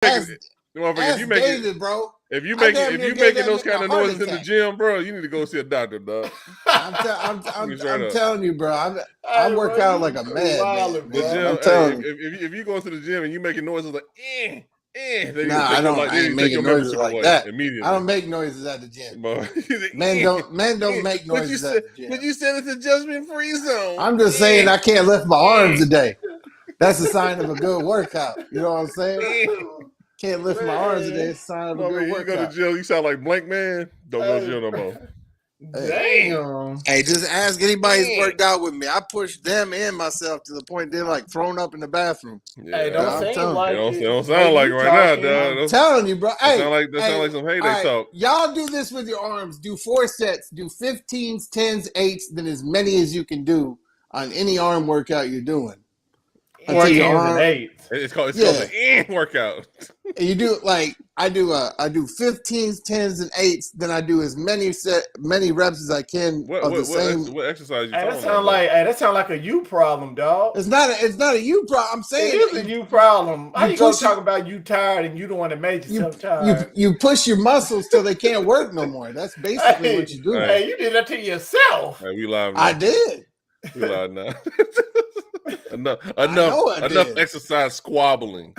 Ask, If you make David, bro. If you making those kind of noises in the gym, bro, you need to go see a doctor, dog. I'm telling you, bro. I work out like a madman. The gym, I'm telling you. if you go to the gym and you making noises like they need Nah, I don't. I ain't making noises like that immediately. I don't make noises at the gym. Men don't make noises at the gym. But you said it's a judgment-free zone. I'm just saying I can't lift my arms today. That's a sign of a good workout. You know what I'm saying? Can't lift my arms today. It's a sign of a good workout. You go to jail, you sound like Blank Man. Don't go to jail no more. Damn. Hey, just ask anybody who's worked out with me. I pushed them and myself to the point they're like thrown up in the bathroom. Yeah. Hey, don't sound like it. Don't sound like right now, dog. I'm telling you, bro. Hey, that sound like some heyday talk. Y'all do this with your arms. Do 4 sets. Do 15s, 10s, 8s, then as many as you can do on any arm workout you're doing. Until your arm, it's called the workout. You do like I do 15s, 10s, and 8s. Then I do as many reps as I can of the same. What exercise you talking about? That sound like a you problem, dog. It's not a you problem. I'm saying it is a you problem. How you gonna talk about you tired and you the one that made yourself tired? You push your muscles till they can't work no more. That's basically what you do. Hey, you did that to yourself. Hey, we live now. I did. We live now. enough exercise squabbling.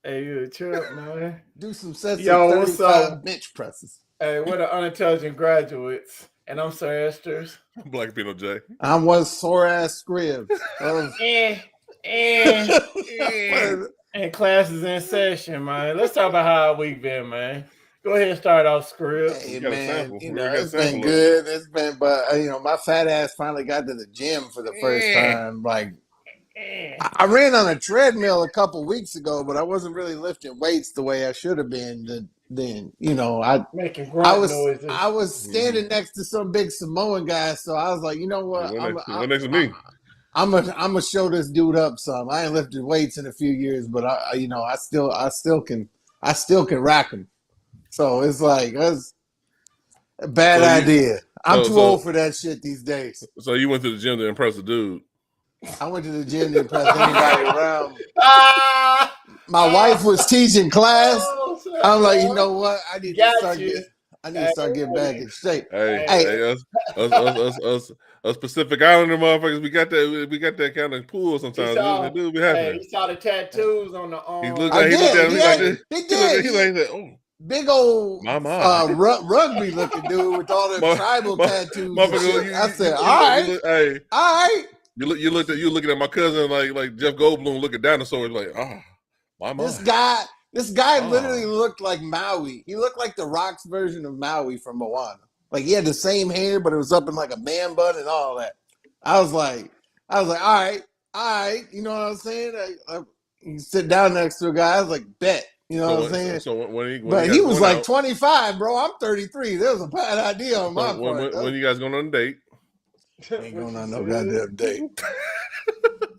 Hey, you a trip, man. Do some sets of 35 bench presses. Hey, we're the unintelligent graduates, and I'm Sir Esther's. Black Pino J. I'm one sore ass scrib. And class is in session, man. Let's talk about how our week been, man. Go ahead and start off, Scrib. Hey, man, it's been good. It's been, but my fat ass finally got to the gym for the first time. Like, I ran on a treadmill a couple weeks ago, but I wasn't really lifting weights the way I should have been. Then I was standing next to some big Samoan guy, so I was like, you know what? What next to me? I'm gonna show this dude up some. I ain't lifted weights in a few years, but I still can rack them. So it's like that's a bad idea. I'm too old for that shit these days. So you went to the gym to impress a dude? I went to the gym to impress anybody around me. My wife was teaching class. I'm like, you know what? I need to start getting back in shape. Hey, us Pacific Islander motherfuckers, we got that kind of pool sometimes. It do be happening. He saw the tattoos on the arm. He looked like he did. Big old rugby looking dude with all the tribal tattoos. I said, all right. You looking at my cousin like Jeff Goldblum looking at dinosaurs like, my mom. This guy literally looked like Maui. He looked like the Rock's version of Maui from Moana. Like he had the same hair, but it was up in like a man bun and all that. I was like, all right. You know what I'm saying? You sit down next to a guy. I was like, bet. You know what I'm saying? So when he was like 25, bro. I'm 33. There was a bad idea on my part. When you guys going on a date? Ain't going on no goddamn date.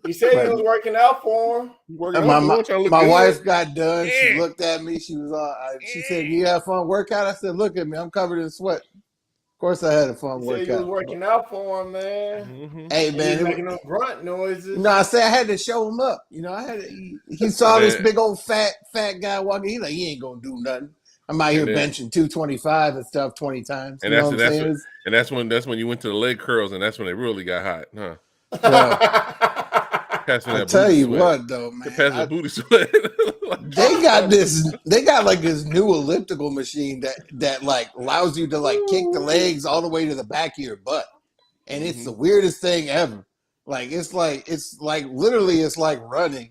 You said he was working out for him. My wife got done. She looked at me. She was all. She said, "You have fun workout?" I said, "Look at me. I'm covered in sweat." Of course, I had a fun workout. You was working out for him, man. Mm-hmm. Hey, man, he making no grunt noises. No, I said I had to show him up. He saw this big old fat guy walking. He's like, he ain't gonna do nothing. I'm out here benching 225 and stuff 20 times. And that's when you went to the leg curls, and that's when they really got hot, huh? I tell you what, though, man. Booty sweat. They got like this new elliptical machine that like allows you to like kick the legs all the way to the back of your butt, and it's the weirdest thing ever. Like it's like literally it's like running.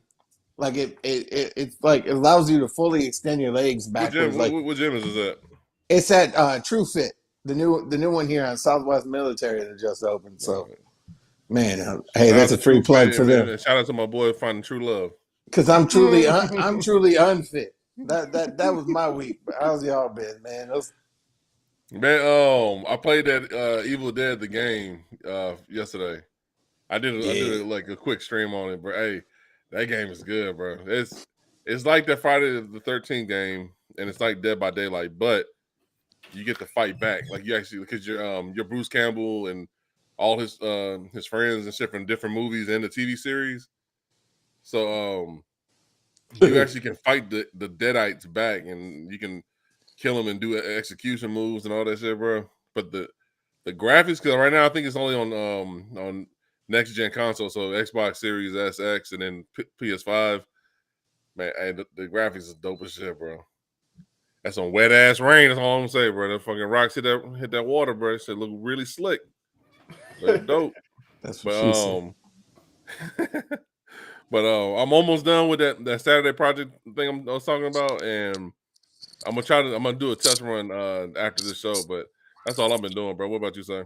Like it's like it allows you to fully extend your legs backwards. What gym is that? It's at True Fit, the new one here on Southwest Military that just opened. So. Man, hey, that's a free plug for them. Shout out to my boy finding true love. Because I'm truly unfit. That was my week. But how's y'all been, man? Man, I played that Evil Dead the game yesterday. I did like a quick stream on it, bro. Hey, that game is good, bro. It's like that Friday the 13th game, and it's like Dead by Daylight, but you get to fight back. Like you actually, because you're Bruce Campbell and all his friends and shit from different movies and the TV series. So you actually can fight the Deadites back, and you can kill them and do execution moves and all that shit, bro. But the graphics, because right now I think it's only on next gen console, so Xbox Series SX and then PS5. Man, the graphics is dope as shit, bro. That's some wet ass rain. That's all I'm gonna say, bro. The fucking rocks hit that water, bro. It should look really slick. Look dope. That's what she said. But I'm almost done with that Saturday project thing I was talking about, and I'm gonna do a test run after this show. But that's all I've been doing, bro. What about you, son?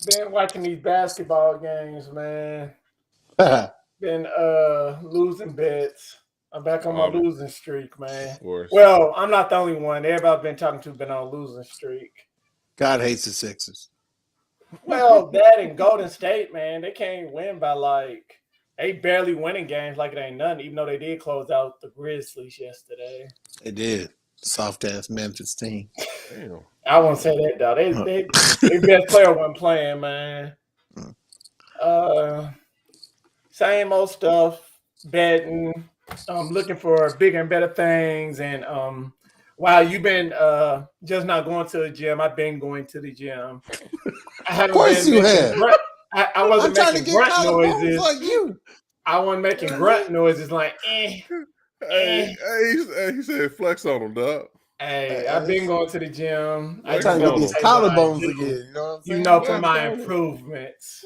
Been watching these basketball games, man. Been losing bets. I'm back on my losing streak, man. Well, I'm not the only one. Everybody I've been talking to been on a losing streak. God hates the Sixers. Well, that and Golden State, man, they can't win by they barely winning games like it ain't nothing, even though they did close out the Grizzlies yesterday. They did. Soft ass Memphis team. Damn. I won't say that, though. They best player wasn't playing, man. Same old stuff, betting. Looking for bigger and better things. And while you've been just not going to the gym, I've been going to the gym. Of course you have. I wasn't making grunt noises. Like you. I wasn't making grunt noises like, He said flex on him, dog. Hey, I've been going to the gym. I'm trying to get these collarbones again. You know what I'm saying? You know, for my improvements.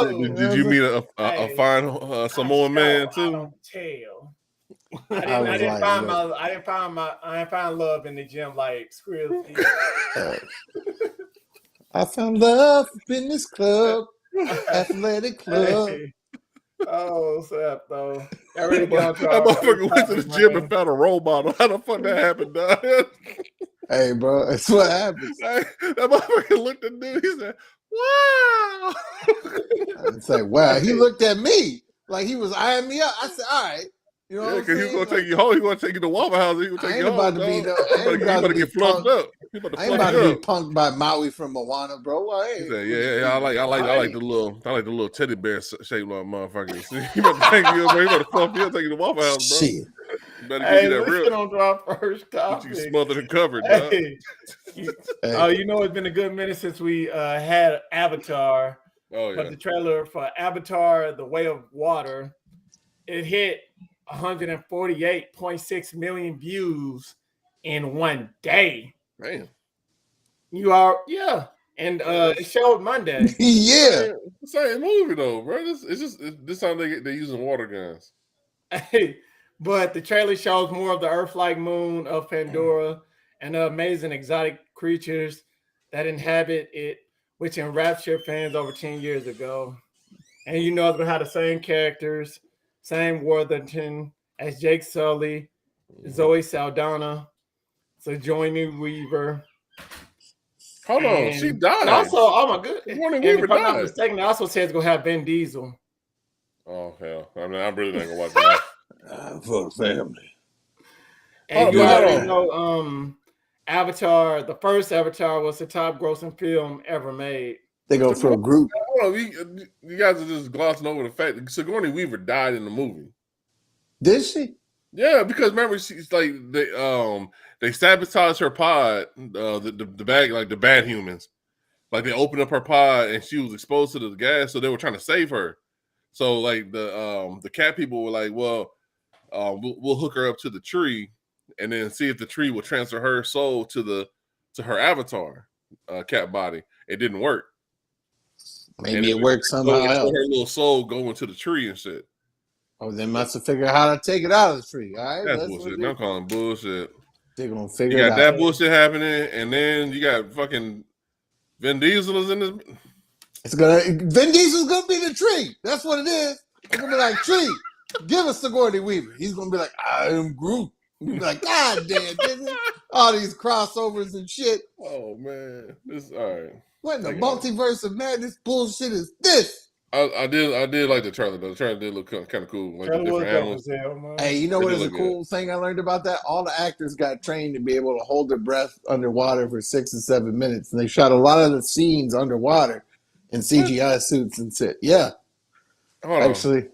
Did you meet a fine Samoan man too? I don't tell. I didn't find love in the gym like Skrill. I found love in this club, athletic club. Hey. Oh, snap, though. That motherfucker went to the gym and found a role model. How the fuck that happened, dog? Hey, bro, that's what happens. That motherfucker looked at dude. He said, "Wow." I didn't say, "Wow." He looked at me like he was eyeing me up. I said, "All right." You know, because he's gonna take you home. He's gonna take you to Waffle House. He's gonna take you home. You about to get flunked up. I ain't about to be punked by Maui from Moana, bro. Well, hey. He said, yeah. I like the little teddy bear shaped like motherfucker. See, he about to take you, bro. He about to flunk you, take you to Waffle House, bro. Shit. You better get you that real. On to our first topic. You smothered and covered, dog. Oh, you know, it's been a good minute since we had Avatar. Oh yeah. But the trailer for Avatar: The Way of Water, it hit 148.6 million views in one day. Damn. And it showed Monday. Yeah. Same movie though, bro. This time they're using water guns. Hey, but the trailer shows more of the Earth-like moon of Pandora and the amazing exotic creatures that inhabit it, which enraptured fans over 10 years ago. And you know it's gonna have the same characters, same Worthington as Jake Sully, Zoe Saldana, Sigourney Weaver. Hold on, she died. Also, oh my goodness, Sigourney Weaver died. I'm not mistaken, it also says it's gonna have Vin Diesel. Oh hell, I mean, I'm really not gonna watch that. For the family. And you already know, Avatar. The first Avatar was the top grossing film ever made. They go for a group. Hold on, you guys are just glossing over the fact that Sigourney Weaver died in the movie. Did she? Yeah, because remember, she's like they sabotaged her pod, the bag, like the bad humans, like they opened up her pod and she was exposed to the gas, so they were trying to save her. So like the cat people were like, well, we'll hook her up to the tree and then see if the tree will transfer her soul to her avatar cat body. It didn't work. Maybe it worked somehow else. Her little soul go into the tree and shit. Oh, they must have figured out how to take it out of the tree. All right, that's bullshit. I'm calling bullshit. They're gonna figure it out. You got that bullshit happening, and then you got fucking Vin Diesel is in this. Vin Diesel's gonna be the tree. That's what it is. It's gonna be like, tree, give us Sigourney Weaver. He's gonna be like, I am Groot. He'll be like, God damn, all these crossovers and shit. Oh man, this all right. What in the multiverse of madness bullshit is this? I did like the trailer though. The trailer did look kind of cool. Like the different animals. Hey, you know what is a cool thing I learned about that? All the actors got trained to be able to hold their breath underwater for 6 to 7 minutes, and they shot a lot of the scenes underwater in CGI suits and shit. Yeah, actually,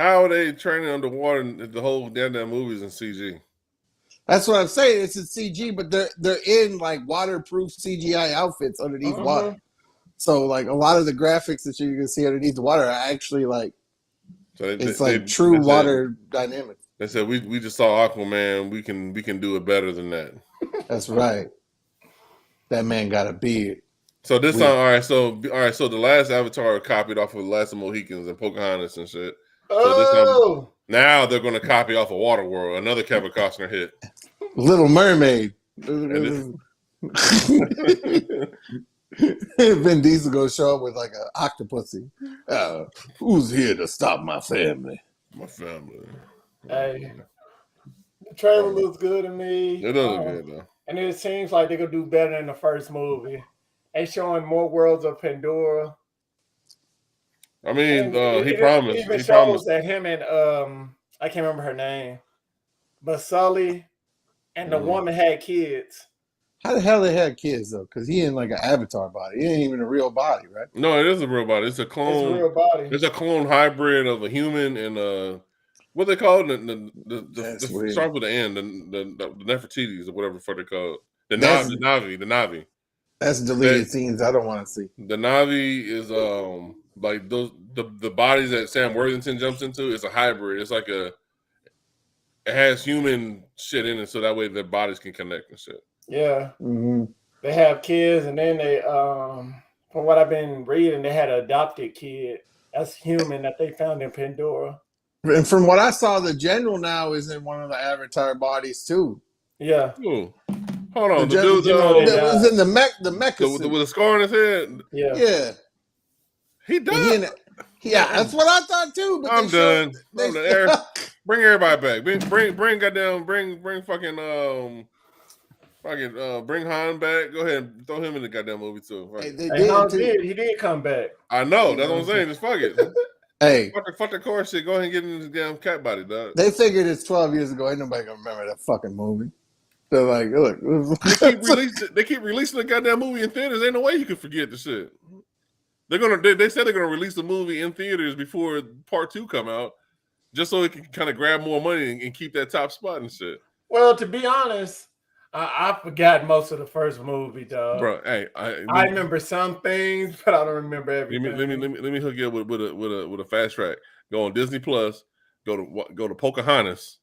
How are they training underwater and the whole damn movies in CG? That's what I'm saying. It's in CG, but they're in like waterproof CGI outfits underneath water. So like a lot of the graphics that you can see underneath the water are actually like true water dynamics. They said we just saw Aquaman. We can do it better than that. That's right. That man got a beard. So this time, all right. So the last Avatar copied off of the Last of the Mohicans and Pocahontas and shit. So this time, now they're going to copy off of Waterworld, another Kevin Costner hit. Little Mermaid. Vin Diesel gonna show up with like an octopusy. Who's here to stop my family? My family. Hey, the trailer looks good to me. It does look good though, and it seems like they're gonna do better than the first movie. They showing more worlds of Pandora. I mean, he promised. It even shows that him and I can't remember her name, but Sully and the woman had kids. How the hell they had kids though? Because he in like an avatar body. He ain't even a real body, right? No, it is a real body. It's a clone. It's a real body. It's a clone hybrid of a human and what they call it? The start with the end, the Nefertiti's or whatever the fuck they call it. The Navi. That's deleted scenes I don't want to see. The Navi is like those the bodies that Sam Worthington jumps into. It's a hybrid. It's like it has human shit in it, so that way their bodies can connect and shit. Yeah, They have kids, and then they, from what I've been reading, they had an adopted kid. That's human that they found in Pandora. And from what I saw, the general now is in one of the Avatar bodies too. Yeah. Ooh. Hold on, the dude that was in the mecha with a scar on his head. Yeah. He died. That's what I thought too. But I'm done. Bring everybody back. Bring fucking bring Han back. Go ahead and throw him in the goddamn movie too. Right. He did come back. I know. That's what I'm saying. Just fuck it. Hey, fuck the core shit. Go ahead and get in this damn cat body, dog. They figured it's 12 years ago. Ain't nobody gonna remember that fucking movie. They're like, look, they keep releasing the goddamn movie in theaters. Ain't no way you can forget the shit. They said they're gonna release the movie in theaters before part 2 come out, just so it can kind of grab more money and keep that top spot and shit. Well, to be honest, I forgot most of the first movie, dog. Bro, hey, I remember some things, but I don't remember everything. Let me hook you up with a fast track. Go on Disney Plus. Go to Pocahontas.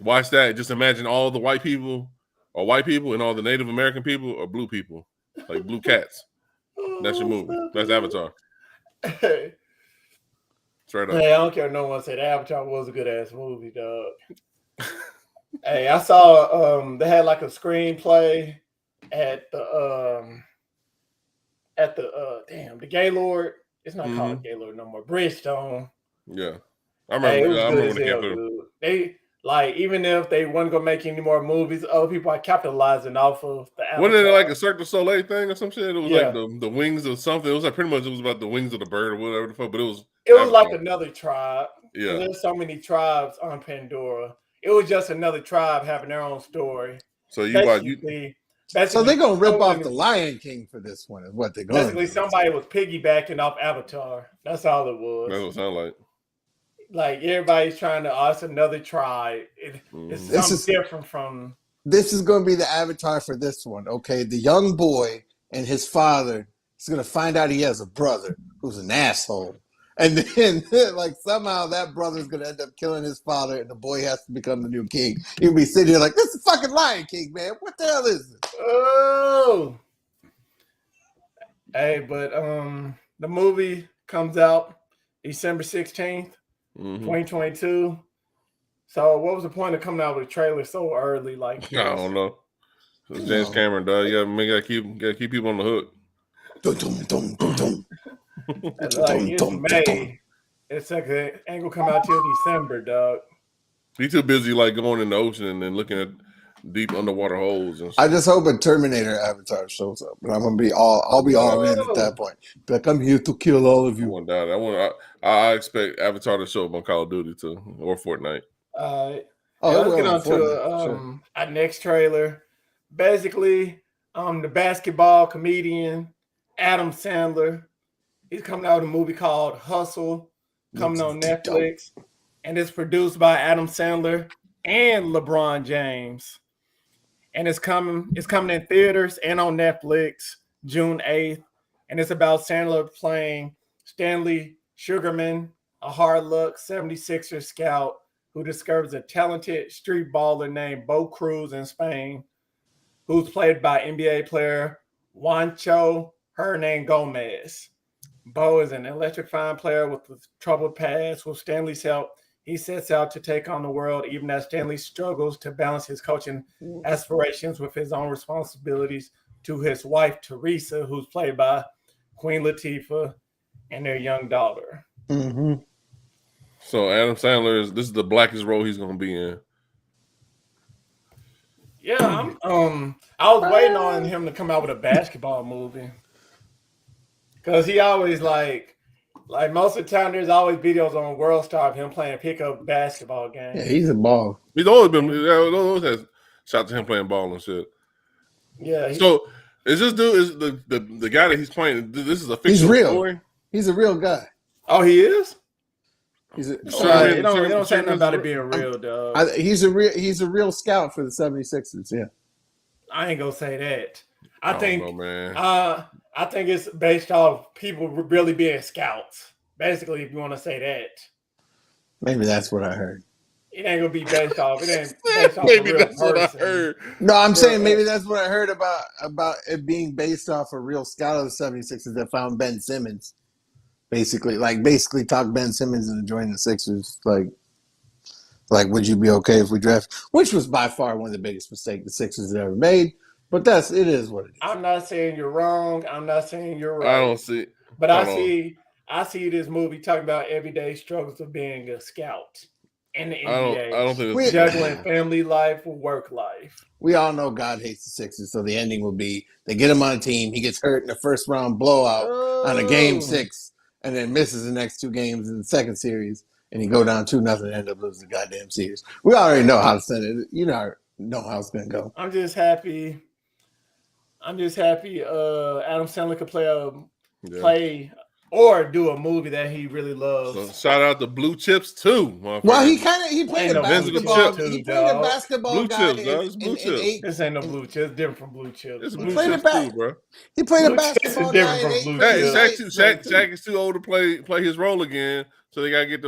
Watch that. Just imagine all the white people are white people and all the Native American people are blue people, like blue cats. That's your movie. That's Avatar. Hey. Straight up. Hey, I don't care. No one said Avatar was a good ass movie, dog. Hey, I saw they had like a screenplay at the the Gaylord. It's not called Gaylord no more. Bridgestone. Yeah. I remember when they came through. They like, even if they weren't gonna make any more movies, other people are capitalizing off of the Avatar. Wasn't it like a Cirque du Soleil thing or some shit? It was like the wings of something. It was like pretty much it was about the wings of the bird or whatever the fuck, but it was like another tribe. Yeah. There's so many tribes on Pandora. It was just another tribe having their own story. So so they're gonna rip off the Lion King for this one, is what they're going to do. Basically, somebody was piggybacking off Avatar. That's all it was. That's what it sounded like. Like, everybody's trying to, it's another tribe. It's something different from. This is going to be the Avatar for this one, okay? The young boy and his father is going to find out he has a brother who's an asshole. And then, like, somehow that brother's going to end up killing his father, and the boy has to become the new king. He'll be sitting here like, this is fucking Lion King, man. What the hell is this? Oh! Hey, but the movie comes out December 16th. 2022. So what was the point of coming out with a trailer so early? Like, I don't know. It's James Cameron, dog. You gotta keep people on the hook. It's May. It's like it ain't gonna come out till December, dog. He's too busy like going in the ocean and then looking at deep underwater holes and shit. I just hope a Terminator Avatar shows up, but I'll be all in at that point. Like, I'm here to kill all of you. I won't doubt it. I expect Avatar to show up on Call of Duty too, or Fortnite. Let's get on to our next trailer. Basically, the basketball comedian Adam Sandler, he's coming out with a movie called Hustle. coming on Netflix, and it's produced by Adam Sandler and LeBron James. And it's coming in theaters and on Netflix June 8th. And it's about Sandler playing Stanley Sugarman, a hard luck 76er scout who discovers a talented street baller named Bo Cruz in Spain, who's played by NBA player Juancho Hernan Gomez. Bo is an electrifying player with a troubled past. With Stanley's help, he sets out to take on the world, even as Stanley struggles to balance his coaching aspirations with his own responsibilities to his wife, Teresa, who's played by Queen Latifah, and their young daughter. Mm-hmm. So Adam Sandler this is the blackest role he's going to be in. Yeah, I was waiting on him to come out with a basketball movie. Because he always like most of the time there's always videos on World Star of him playing pickup basketball games. Yeah, he's a ball. He's always been always has shots of him playing ball and shit. Yeah. So is this dude is the guy that he's playing? This is a fictional He's real. story? He's a real guy. Oh, he is? He's a, They don't say nothing about it being real, dog. he's a real scout for the 76ers, yeah. I ain't gonna say that. I think it's based off people really being scouts. Basically, if you want to say that. Maybe that's what I heard. It ain't gonna be based off. It ain't based off maybe a real that's person. what I heard. No, I'm saying maybe that's what I heard about it being based off a real scout of the 76ers that found Ben Simmons. Basically talked Ben Simmons into joining the Sixers. Like, would you be okay if we draft? Which was by far one of the biggest mistakes the Sixers had ever made. But it is what it is. I'm not saying you're wrong. I'm not saying you're right. I don't see. But I see this movie talking about everyday struggles of being a scout in the NBA. I don't think it's juggling family life with work life. We all know God hates the Sixers, so the ending will be they get him on a team. He gets hurt in the first round blowout on a game 6, and then misses the next 2 games in the second series, and he go down 2-0 and end up losing the goddamn series. We already know how to send it. You know how it's gonna go. I'm just happy. Adam Sandler could play or do a movie that he really loves. So shout out to Blue Chips too. Well, he played a basketball. He played a basketball Blue guy. Chips, dog. It's Blue Chips. This ain't no Blue Chips. It's different from Blue Chips. It's Blue Chips too, bro. He played a basketball guy. Shaq is too old to play his role again, so they gotta get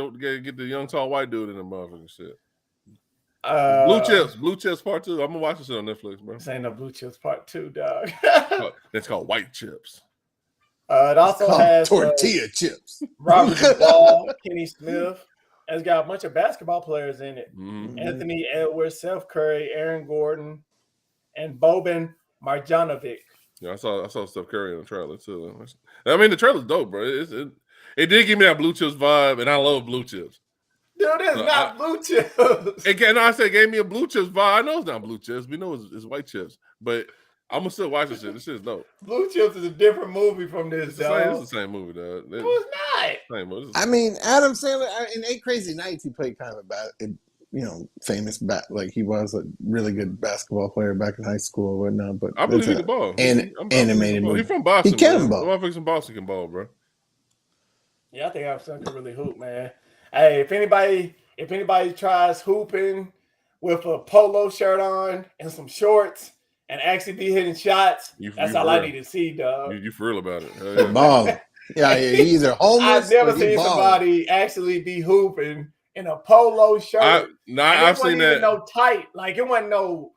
the young tall white dude in the motherfucking shit. Blue Chips Part 2. I'm gonna watch this shit on Netflix, bro. This ain't no Blue Chips Part 2, dog. It's called White Chips. It also has tortilla chips. Robert Duvall, Kenny Smith. It's got a bunch of basketball players in it. Mm-hmm. Anthony Edwards, Seth Curry, Aaron Gordon, and Boban Marjanovic. Yeah, I saw Steph Curry in the trailer too. I mean, the trailer's dope, bro. It did give me that Blue Chips vibe, and I love Blue Chips. Dude, it's not Blue Chips. It gave me a Blue Chips vibe. I know it's not Blue Chips. We know it's White Chips, but I'm gonna still watch this shit. This shit's dope. Blue Chips is a different movie from this. It's the same movie, dog. No, it's not. Same movie. I mean, Adam Sandler in 8 Crazy Nights, he played kind of famous like he was a really good basketball player back in high school or whatnot. But I believe he can ball. Animated movie. He's from Boston. He can ball. The motherfuckers from Boston can ball, bro. Yeah, I think Adam Sandler can really hoop, man. Hey, if anybody tries hooping with a polo shirt on and some shorts and actually be hitting shots, that's all I need to see, dog. You for real about it? Yeah. Balling. Yeah, he's either homeless. I've never seen somebody actually be hooping in a polo shirt. I've seen that. No tight, like it wasn't no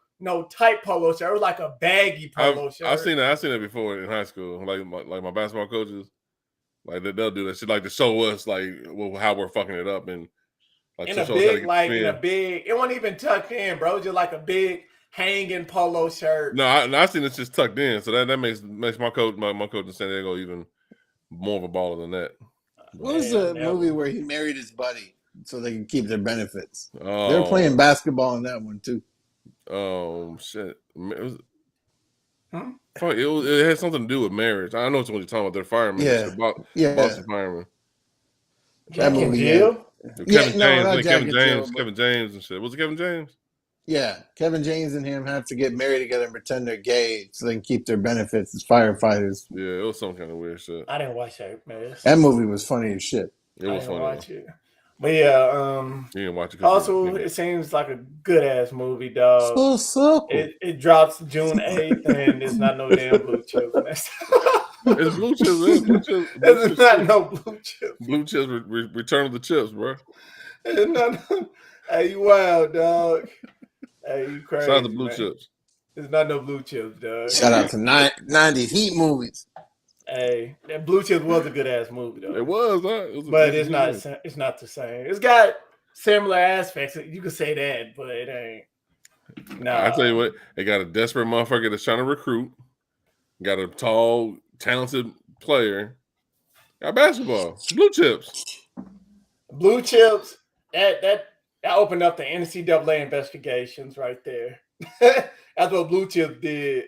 tight polo shirt. It was like a baggy polo shirt. I've seen that before in high school. Like my basketball coaches, like they'll do that shit, like to show us like how we're fucking it up and like in a big. It wasn't even tucked in, bro. It was just like a big hanging polo shirt. No, I've seen it just tucked in, so that makes my coach in San Diego even more of a baller than that. What was the movie where he married his buddy so they can keep their benefits? Oh, they were playing basketball in that one too. Oh shit! It had something to do with marriage. I know it's what you're talking about. They're firemen. Boston firemen. That movie. Kevin James and shit. Was it Kevin James? Yeah, Kevin James and him have to get married together and pretend they're gay so they can keep their benefits as firefighters. Yeah, it was some kind of weird shit. I didn't watch that, man. That movie was funny as shit. It was didn't funny. watch it. But yeah, you didn't watch it. Also, it seems like a good ass movie, dog. It drops June 8th, and it's not no damn Blue Chips. It's Blue Chips, man. Blue Chips. It's not no Blue Chips. Blue Chips, Return of the Chips, bro. It's not. Hey, you wild, dog. Hey, you crazy. Shout out to Blue Chips. It's not no Blue Chips, dog. Shout out to 90s Heat movies. Hey, that Blue Chips was a good ass movie, though. It was, huh? But it's not. It's not the same. It's got similar aspects. You could say that, but it ain't. No, I tell you what, they got a desperate motherfucker that's trying to recruit. Got a tall, talented player. Got basketball. Blue Chips. Blue Chips. That opened up the NCAA investigations right there. That's what Blue Chips did.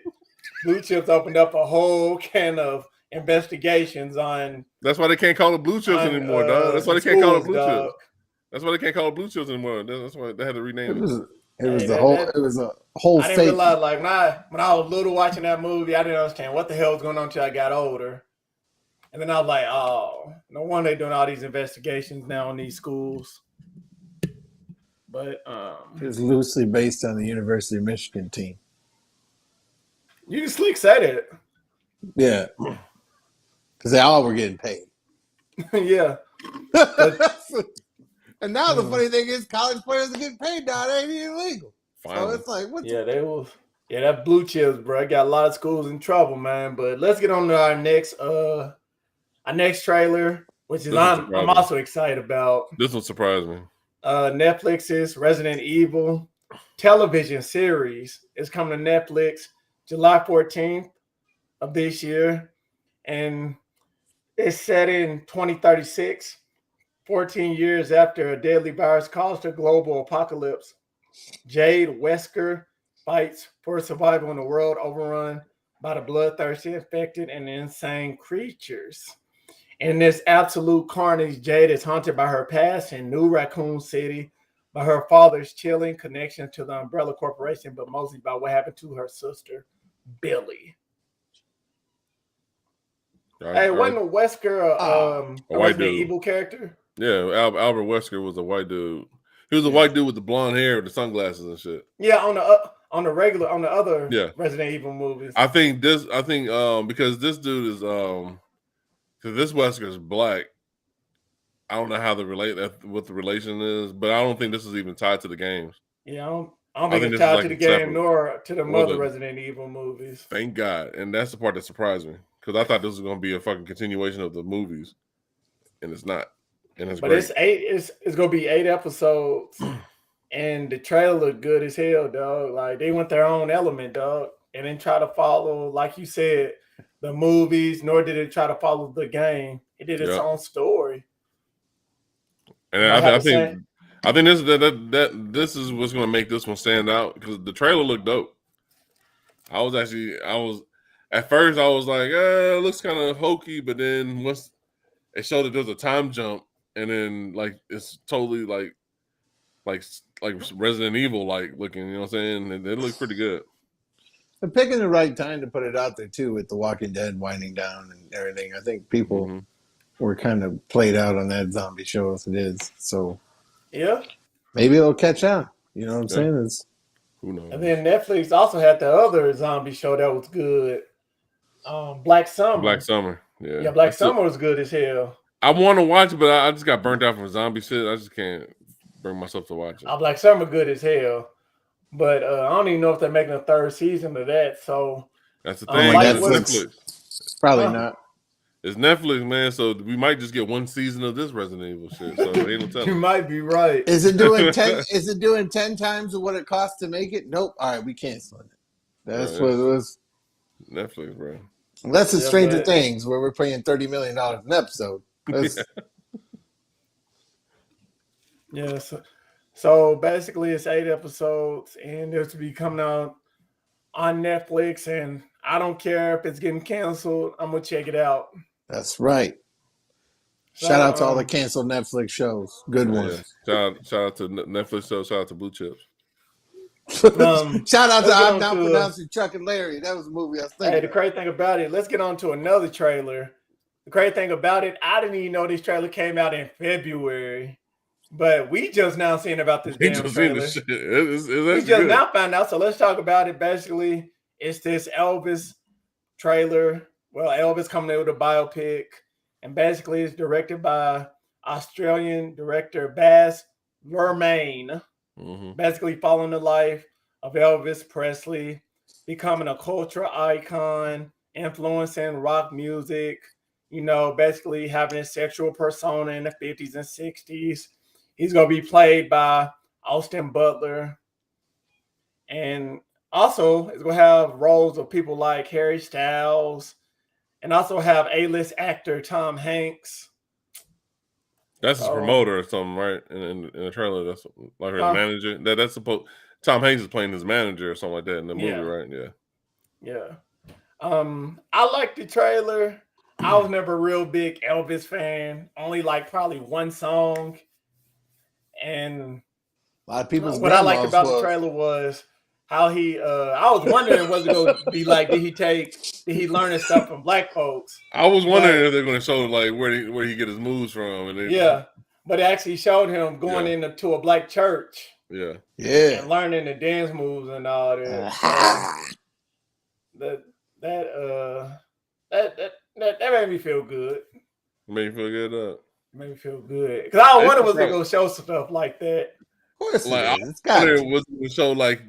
Blue Chips opened up a whole can of investigations on. That's why they can't call it Blue Chips anymore, dog. That's why they can't call it Blue Chips. That's why they can't call it Blue Chips anymore. That's why they had to rename it. It was a whole. I didn't realize, like when I was little watching that movie, I didn't understand what the hell was going on until I got older. And then I was like, oh, no wonder they're doing all these investigations now in these schools. But it was loosely based on the University of Michigan team. You can slick said it. Yeah. Because they all were getting paid. Yeah. And now the funny thing is college players are getting paid now. It ain't illegal. Finally. So it's like, what's that Blue Chips, bro. Got a lot of schools in trouble, man. But let's get on to our next trailer, which is I'm also excited about. This one surprised me. Netflix's Resident Evil television series is coming to Netflix July 14th of this year. And it's set in 2036, 14 years after a deadly virus caused a global apocalypse. Jade Wesker fights for survival in a world overrun by the bloodthirsty, infected, and insane creatures. In this absolute carnage, Jade is haunted by her past in New Raccoon City, by her father's chilling connection to the Umbrella Corporation, but mostly by what happened to her sister, Billy. Wasn't Wesker a white dude, evil character? Yeah, Albert Wesker was a white dude. He was a white dude with the blonde hair, with the sunglasses and shit. Yeah, on the other Resident Evil movies. I think because this dude is because this Wesker is black. I don't know how what the relation is, but I don't think this is even tied to the games. Yeah, I don't think it's tied to the game nor to the other Resident Evil movies. Thank God, and that's the part that surprised me because I thought this was going to be a fucking continuation of the movies, and it's not. And it's great. It's going to be 8 episodes, and the trailer looked good as hell, dog. Like they went their own element, dog, and didn't try to follow, like you said, the movies, nor did it try to follow the game. It did its own story. And I think this is what's going to make this one stand out because the trailer looked dope. At first I was like, it looks kind of hokey, but then once it showed that there's a time jump, and then like it's totally like Resident Evil like looking, you know what I'm saying? It looked pretty good. They're picking the right time to put it out there too, with The Walking Dead winding down and everything. I think people were kind of played out on that zombie show as it is. So yeah, maybe it'll catch on. You know what I'm saying? Who knows? And then Netflix also had the other zombie show that was good. Black Summer. Yeah. Black Summer was good as hell. I want to watch it, but I just got burnt out from zombie shit. I just can't bring myself to watch it. Black Summer good as hell. But I don't even know if they're making a 3rd season of that. So that's the thing. It's Netflix. Probably not. It's Netflix, man. So we might just get 1 season of this Resident Evil shit. So ain't no telling. You might be right. Is it doing 10? Is it doing 10 times of what it costs to make it? Nope. All right, we canceling it. That's what it was. Netflix, bro. Unless it's Stranger Things, where we're paying $30 million an episode. Yeah. So basically, it's 8 episodes, and it's to be coming out on Netflix. And I don't care if it's getting canceled. I'm gonna check it out. That's right. Shout out to all the canceled Netflix shows. Good ones. Shout out to Netflix shows. Shout out to Blue Chips. Shout out to I'm Not Pronouncing Chuck and Larry. That was a movie I was thinking. Hey, the crazy thing about it, let's get on to another trailer the great thing about it, I didn't even know this trailer came out in February. But we just now seeing about this damn trailer. Shit. It's we just good. now found out. So let's talk about it. Basically, it's this Elvis trailer. Well, Elvis coming in with a biopic. And basically it's directed by Australian director Baz Luhrmann. Mm-hmm. Basically following the life of Elvis Presley, becoming a cultural icon, influencing rock music, basically having a sexual persona in the 50s and 60s. He's going to be played by Austin Butler. And also, it's going to have roles of people like Harry Styles, and also have A-list actor Tom Hanks. That's his promoter or something, right? In the trailer, that's like his manager. That's supposed. Tom Hanks is playing his manager or something like that in the movie, right? Yeah. I like the trailer. I was never a real big Elvis fan. Only like probably one song. And a lot of people's what I liked about the trailer was how he I was wondering was it going to be like, did he learn his stuff from black folks? I was wondering if they're going to show like where he get his moves from. And but it actually showed him going into a black church. Yeah. And learning the dance moves and all that. That made me feel good. Made you feel good? Made me feel good. Because I wonder was they going to show stuff like that. Of course it was going to show like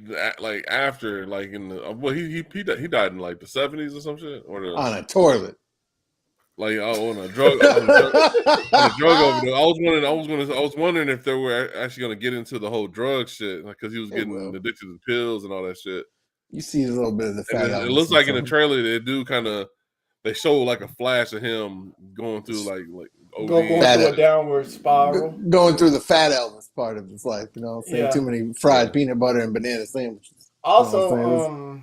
after, like in the, he died in like the 70s or some shit? On a toilet. Like on a drug overdose. I was wondering if they were actually going to get into the whole drug shit, because he was getting addicted to pills and all that shit. You see a little bit of the fat. It looks like in the trailer they do kind of, they show like a flash of him going through like going through a downward spiral, going through the fat Elvis part of his life. Saying too many fried peanut butter and banana sandwiches. Also,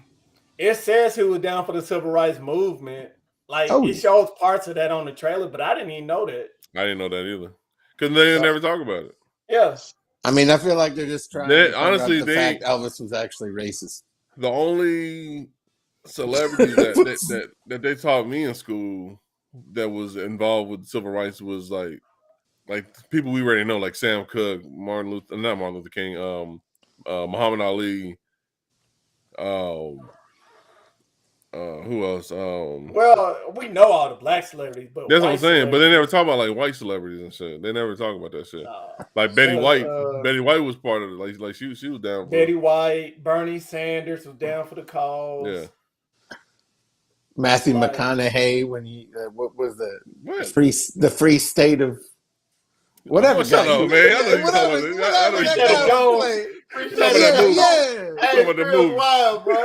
it says he was down for the civil rights movement. Like it shows parts of that on the trailer, but I didn't even know that. I didn't know that either, because they never talk about it. Yes. I mean, I feel like they're just trying to honestly the fact Elvis was actually racist. The only celebrities that they taught me in school that was involved with civil rights was like people we already know, like Sam Cooke, not Martin Luther King, Muhammad Ali. Who else? Well, we know all the black celebrities, but that's what I'm saying. But they never talk about like white celebrities and shit. They never talk about that shit. Like Betty White. Betty White was part of it. Like she was down for Betty White. Bernie Sanders was down for the cause. Yeah. Matthew McConaughey when he what was the free state of whatever. Shut up, man. Whatever that Some of the movies. Wild, bro.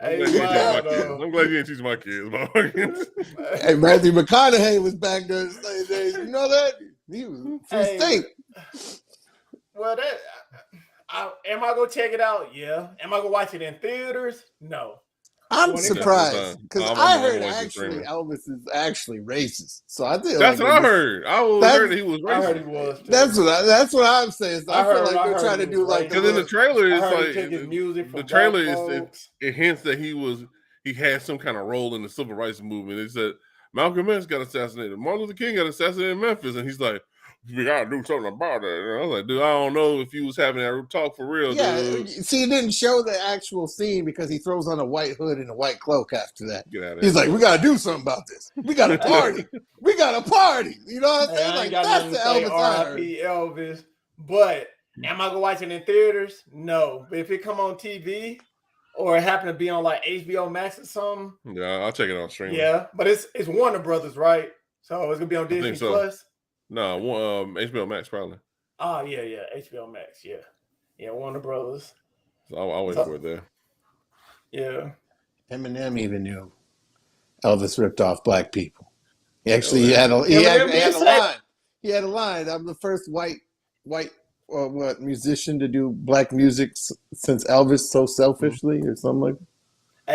I'm glad you ain't teaching my kids. Hey, Matthew McConaughey was back there in the days. You know that? He was free state. Well, am I gonna check it out? Yeah. Am I gonna watch it in theaters? No. I'm surprised because I heard actually Elvis is actually racist. So I think that's what I heard. I heard he was racist. I heard he was. Too. That's what I'm saying. So I feel like they're trying to do like because in the trailer it's like his music from the trailer it hints that he had some kind of role in the civil rights movement. It said Malcolm X got assassinated, Martin Luther King got assassinated in Memphis, and he's like, we gotta do something about it. And I was like, dude, I don't know if he was having that talk for real. Yeah, dude. See, he didn't show the actual scene because he throws on a white hood and a white cloak after that. Get out of He's like, we gotta do something about this. We got a party. We got a party. You know what I'm saying? Like that's the Elvis I heard. Elvis. But am I gonna watch it in theaters? No. But if it come on TV or it happen to be on like HBO Max or something, yeah, I'll check it on streaming. Yeah, but it's Warner Brothers, right? So it's gonna be on Disney Plus. No, HBO Max probably. Oh yeah, HBO Max, yeah, Warner Brothers. So I'll wait for it there. Yeah. Eminem even knew Elvis ripped off black people. He actually had a line. He had a line. I'm the first white musician to do black music since Elvis so selfishly or something like that.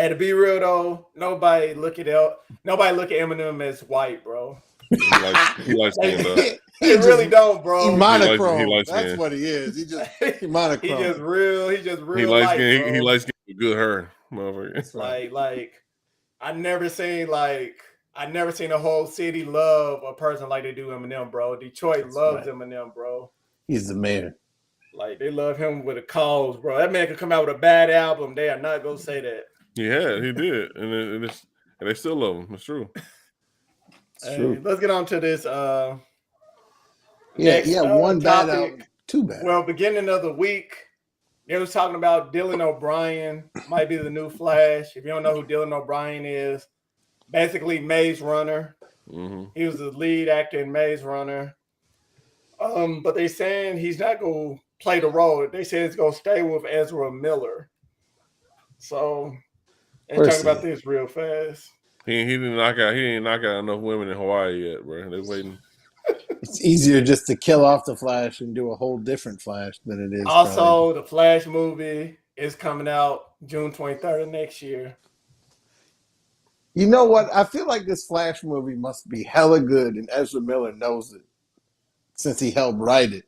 Hey, to be real though, nobody look at Eminem as white, bro. He likes stand up. He really don't, bro. He monochrome. That's what he is. He monochrome. He just real. He likes getting good hair. Like I never seen a whole city love a person like they do Eminem, bro. Detroit loves Eminem, bro. He's the mayor. Like they love him with a cause, bro. That man could come out with a bad album. They are not gonna say that. Yeah, he did, and they still love him. It's true. Hey, let's get on to this. One bad topic. album, two bad. Well, beginning of the week, they was talking about Dylan O'Brien might be the new Flash. If you don't know who Dylan O'Brien is, basically Maze Runner. Mm-hmm. He was the lead actor in Maze Runner. But they saying he's not gonna play the role. They said it's gonna stay with Ezra Miller. So let's talk about this real fast. He didn't knock out enough women in Hawaii yet, bro. They're waiting. It's easier just to kill off the Flash and do a whole different Flash than it is. Also, the Flash movie is coming out June 23rd of next year. You know what? I feel like this Flash movie must be hella good, and Ezra Miller knows it since he helped write it.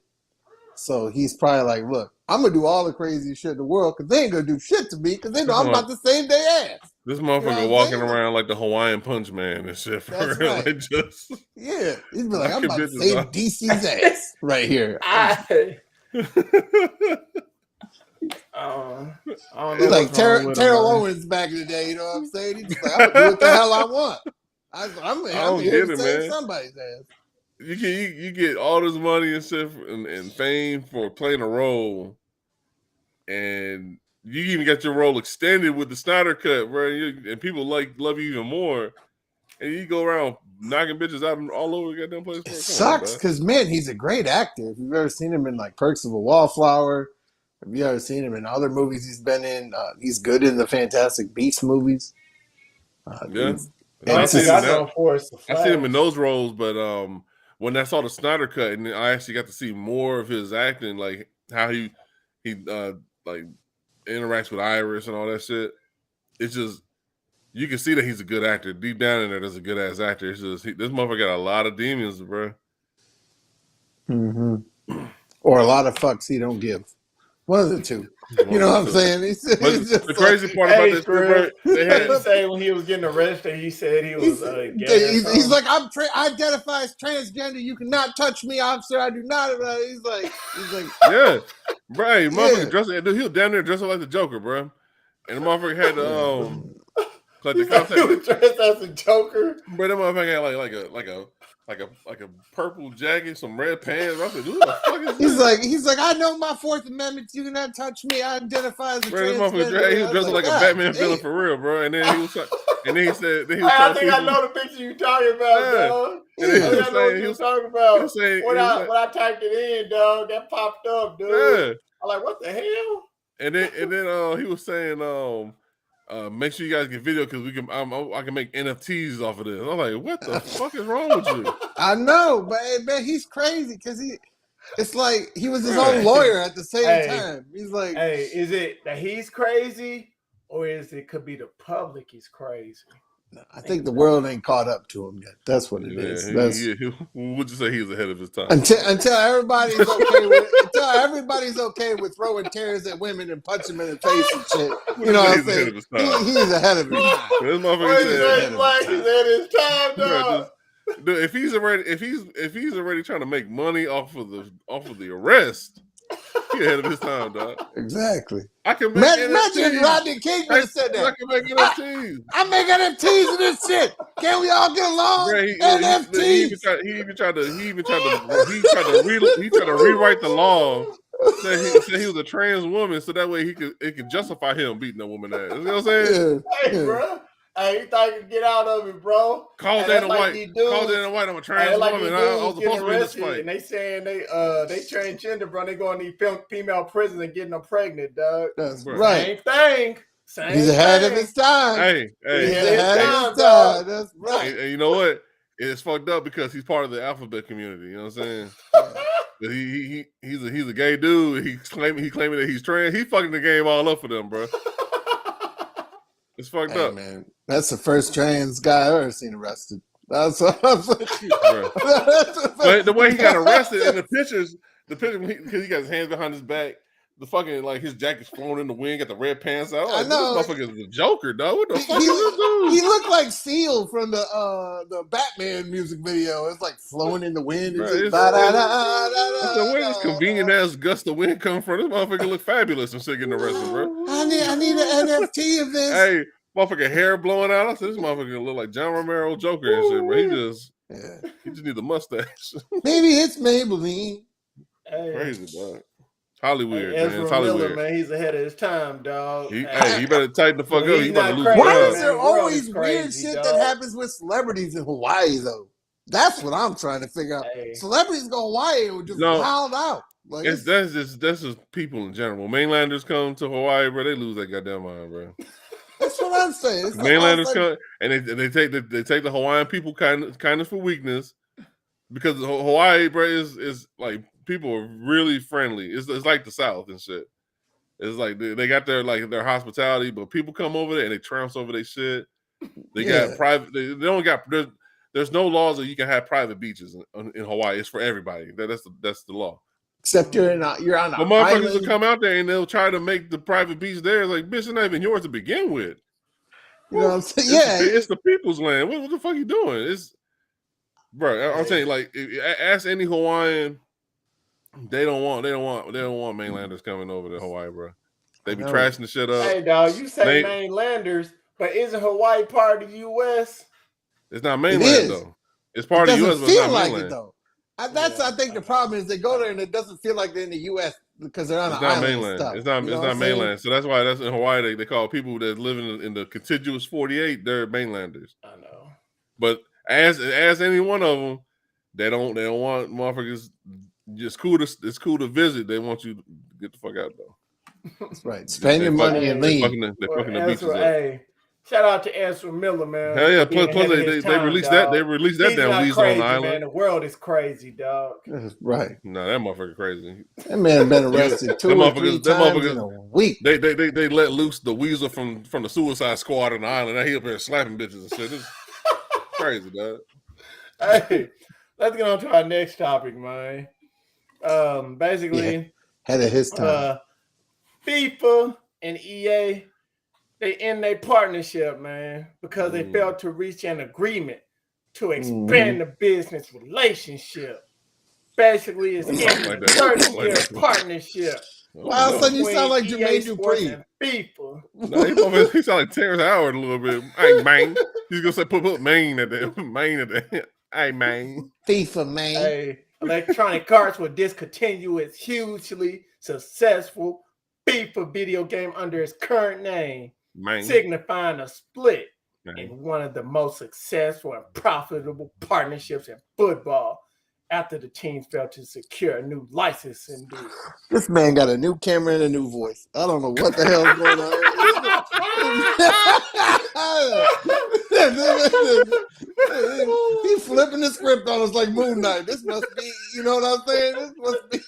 So he's probably like, look, I'm going to do all the crazy shit in the world because they ain't going to do shit to me because they know I'm about to save their ass. This motherfucker walking around like the Hawaiian Punch Man and shit. That's real. right. Like just, yeah. He's be like, I'm about to save DC's ass right here. I don't know. He's like Terrell Owens back in the day, you know what I'm saying? He's like, I'm going to do what the hell I want. I'm here to save somebody's ass. You get all this money and shit and fame for playing a role, and you even got your role extended with the Snyder Cut, bro. And people love you even more, and you go around knocking bitches out all over the goddamn place. It sucks because man, he's a great actor. If you've ever seen him in like Perks of a Wallflower, if you ever seen him in other movies he's been in, he's good in the Fantastic Beasts movies. Yeah, I see him in those roles, but when I saw the Snyder Cut, and I actually got to see more of his acting, like how he like interacts with Iris and all that shit. It's just you can see that he's a good actor. Deep down in there, there's a good ass actor. It's just this motherfucker got a lot of demons, bro. Mm-hmm. Or a lot of fucks he don't give. One of the two. You know what I'm saying? The crazy part about this, bro, they had to say when he was getting arrested, he said he was gay. He's like, I identify as transgender. You cannot touch me, officer. I do not. He's like, yeah, right. Motherfucker dressing, dude, he was down there dressing like the Joker, bro. And the motherfucker had like the contact. He was dressed as a Joker. But that motherfucker had like a purple jacket, some red pants. I said, "Who the fuck is this?" He's like, I know my Fourth Amendment. You cannot touch me. I identify as a transgender. He was dressing like a Batman villain for real, bro. And then he was, I know the picture you talking about, dog. And then I know what you was talking about. When I typed it in, dog, that popped up, dude. Yeah. I'm like, what the hell? And then he was saying, make sure you guys get video because I can make NFTs off of this. I'm like, what the fuck is wrong with you? I know, but man, he's crazy because it's like he was his own lawyer at the same time. He's like, hey, is it that he's crazy or could be the public is crazy? I think the world ain't caught up to him yet. That's what it is. Would you say he was ahead of his time? Until everybody's okay with throwing tears at women and punching them in the face and shit. You know what I'm saying? He's ahead of his time. This motherfucker he's ahead of his time, dog. Dude, if he's already trying to make money off of the arrest, he's ahead of his time, dog. Exactly. I can make imagine Rodney King would have said that. I can make NFTs. I make NFTs of this shit. Can we all get along? NFTs. He tried to rewrite the law. Said he was a trans woman, so that way it could justify him beating a woman ass. You know what I'm saying? Yeah. Hey, bro. Hey, you thought you could get out of it, bro. Call Dana White. I'm a trans woman. I was supposed to be in this fight. And they saying they transgender, bro. They going to these female prisons and getting them pregnant, dog. That's right. Same He's ahead of his time. Hey. He's ahead of his time. That's right. And you know what? It's fucked up because he's part of the alphabet community. You know what I'm saying? He's a gay dude. He's claiming that he's trans. He's fucking the game all up for them, bro. It's fucked up, man. That's the first trans guy I've ever seen arrested. That's what I'm saying. But the way he got arrested in the pictures because he got his hands behind his back. the fucking like his jacket's flown in the wind, got the red pants out. I Like, know. this motherfucker is a Joker, dog. What the fuck is this dude? He looked like Seal from the Batman music video. It's like flowing in the wind. Bro, It's where this convenient ass gust of wind come from? This motherfucker look fabulous and shit getting arrested, bro. I need an NFT of this. Hey, motherfucker hair blowing out. I said this motherfucker look like John Romero Joker and shit, bro. He just need a mustache. Maybe it's Maybelline. Crazy, dog. Hollywood, hey, man. It's Hollywood. Miller, man. He's ahead of his time, dog. He better tighten the fuck up. He about to lose. Why job. is there always weird shit that happens with celebrities in Hawaii, though? That's what I'm trying to figure out. Hey. Celebrities go Hawaii and just wild out. Like that's just people in general. Mainlanders come to Hawaii, bro. They lose their goddamn mind, bro. That's what I'm saying. It's Mainlanders come and they take the Hawaiian people kindness for weakness, because Hawaii, bro, is like people are really friendly. It's like the South and shit. It's like they got their hospitality, but people come over there and they trounce over their shit. They got private. They don't got. There's no laws that you can have private beaches in Hawaii. It's for everybody. That's the law. Except you're on an the motherfuckers will come out there and they'll try to make the private beach there. It's like, bitch, it's not even yours to begin with. You know what I'm saying? It's the people's land. What the fuck you doing? It's, bro. I'm saying, like, ask any Hawaiian. They don't want mainlanders coming over to Hawaii, bro. They be trashing the shit up. Hey, dog, you say mainlanders, but isn't Hawaii part of the U.S.? It's not mainland though. It's part of the U.S., but it's not mainland. It, though. I think the problem is they go there and it doesn't feel like they're in the U.S. because they're on an island. Mainland. Stuff. It's not mainland. So that's why that's in Hawaii. They call people that live in the contiguous 48. They're mainlanders. I know. But as any one of them, they don't want motherfuckers. It's cool to visit. They want you to get the fuck out though. That's right. Spend your money and leave. They're fucking the beaches up. Hey, shout out to Ezra Miller, man. Hell yeah! Plus they released that. They released that damn weasel on the island. Man, the world is crazy, dog. Right. No, that motherfucker crazy. That man been arrested 2 or 3 times in a week. They let loose the weasel from the Suicide Squad on the island. Now he up there slapping bitches and shit. It's crazy, dog. Hey, let's get on to our next topic, man. Basically, head of his time. FIFA and EA, they end their partnership, man, because they failed to reach an agreement to expand the business relationship. Basically, it's a 30-year partnership. All of a sudden, you sound like Jermaine Dupri. FIFA. No, he sound like Terrence Howard a little bit. Hey, man. He's going to say, put Maine at the Hey, man. FIFA, man. Hey, Electronic Arts will discontinue its hugely successful FIFA video game under its current name, signifying a split in one of the most successful and profitable partnerships in football after the teams failed to secure a new licensing deal. This man got a new camera and a new voice. I don't know what the hell is going on. He flipping the script on us like Moon Knight. This must be, you know what I'm saying? This must be.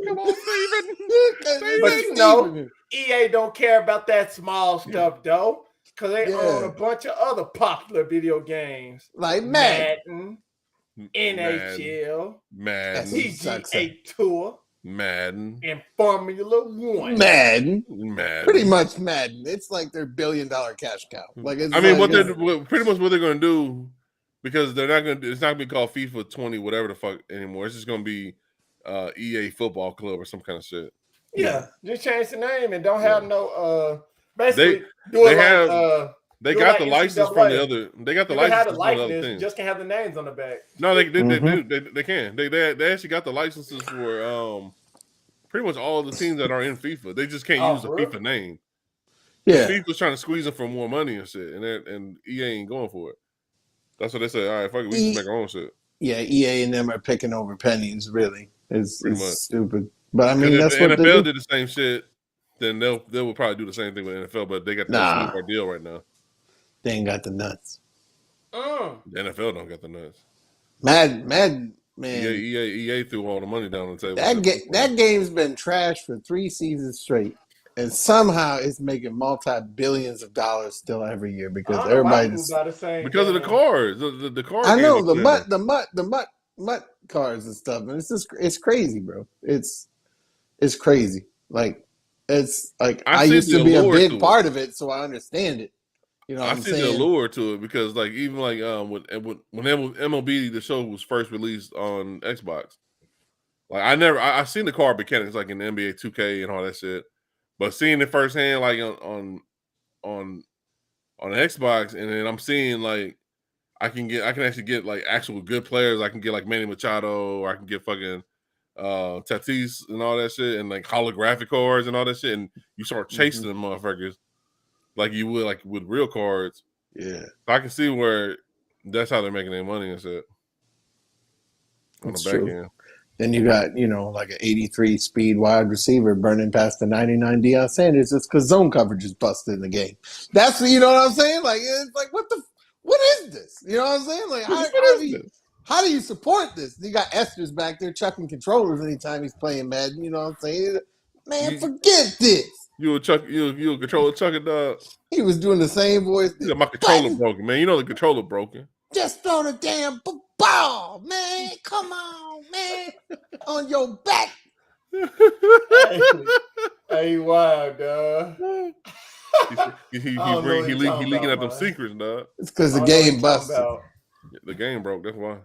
Come on, Steven. But you know, EA don't care about that small stuff, though, because they own a bunch of other popular video games. Like Madden. NHL, Madden, PGA Tour, Madden, and Formula One. Madden. Pretty much Madden. It's like their $1 billion cash cow. Like it's pretty much what they're going to do, because they're not going to. It's not going to be called FIFA 20 whatever the fuck anymore. It's just going to be EA Football Club or some kind of shit. Yeah, just change the name and don't have no. Basically, They got the license from the other. They got the license from the other thing. Just can have the names on the back. No, they do. They can. They actually got the licenses for pretty much all of the teams that are in FIFA. They just can't use the FIFA name. Yeah, FIFA's trying to squeeze them for more money and shit, and EA ain't going for it. That's what they say. All right, fuck it, we just make our own shit. Yeah, EA and them are picking over pennies. Really, it's stupid. But I mean, that's what the NFL did the same shit. Then they will probably do the same thing with NFL, but they got the super deal right now. They ain't got the nuts. The NFL don't got the nuts. Madden, man. EA threw all the money down on the table. That game's been trashed for 3 seasons straight, and somehow it's making multi-billions of dollars still every year because everybody's because of the cars. The cars. I know the MUT cars and stuff, and it's crazy, bro. It's crazy. Like it's like I see used the to be a allure big to part of it, so I understand it. You know what I I'm see the saying? allure to it because like even like when MLB the show was first released on Xbox, like I seen the car mechanics like in the NBA 2K and all that shit, but seeing it firsthand like on Xbox, and then I'm seeing like I can actually get like actual good players. I can get like Manny Machado, or I can get fucking Tatis and all that shit, and like holographic cards and all that shit, and you start chasing them motherfuckers like you would like with real cards. Yeah, I can see where that's how they're making their money and shit on the that's back true. end. Then you got, like an 83 speed wide receiver burning past the 99 Deion Sanders just because zone coverage is busted in the game. That's you know what I'm saying? Like it's like what is this? You know what I'm saying? Like how do you support this? You got Esther's back there chucking controllers anytime he's playing Madden. You know what I'm saying? Man, forget this. You a controller chucking dog. He was doing the same voice. My controller broken, man. You know the controller broken. Just throw the damn ball, man. Come on, man. On your back. Hey, wow, dog. He leaking out them secrets, dog. It's because the game busted. The game broke. That's why.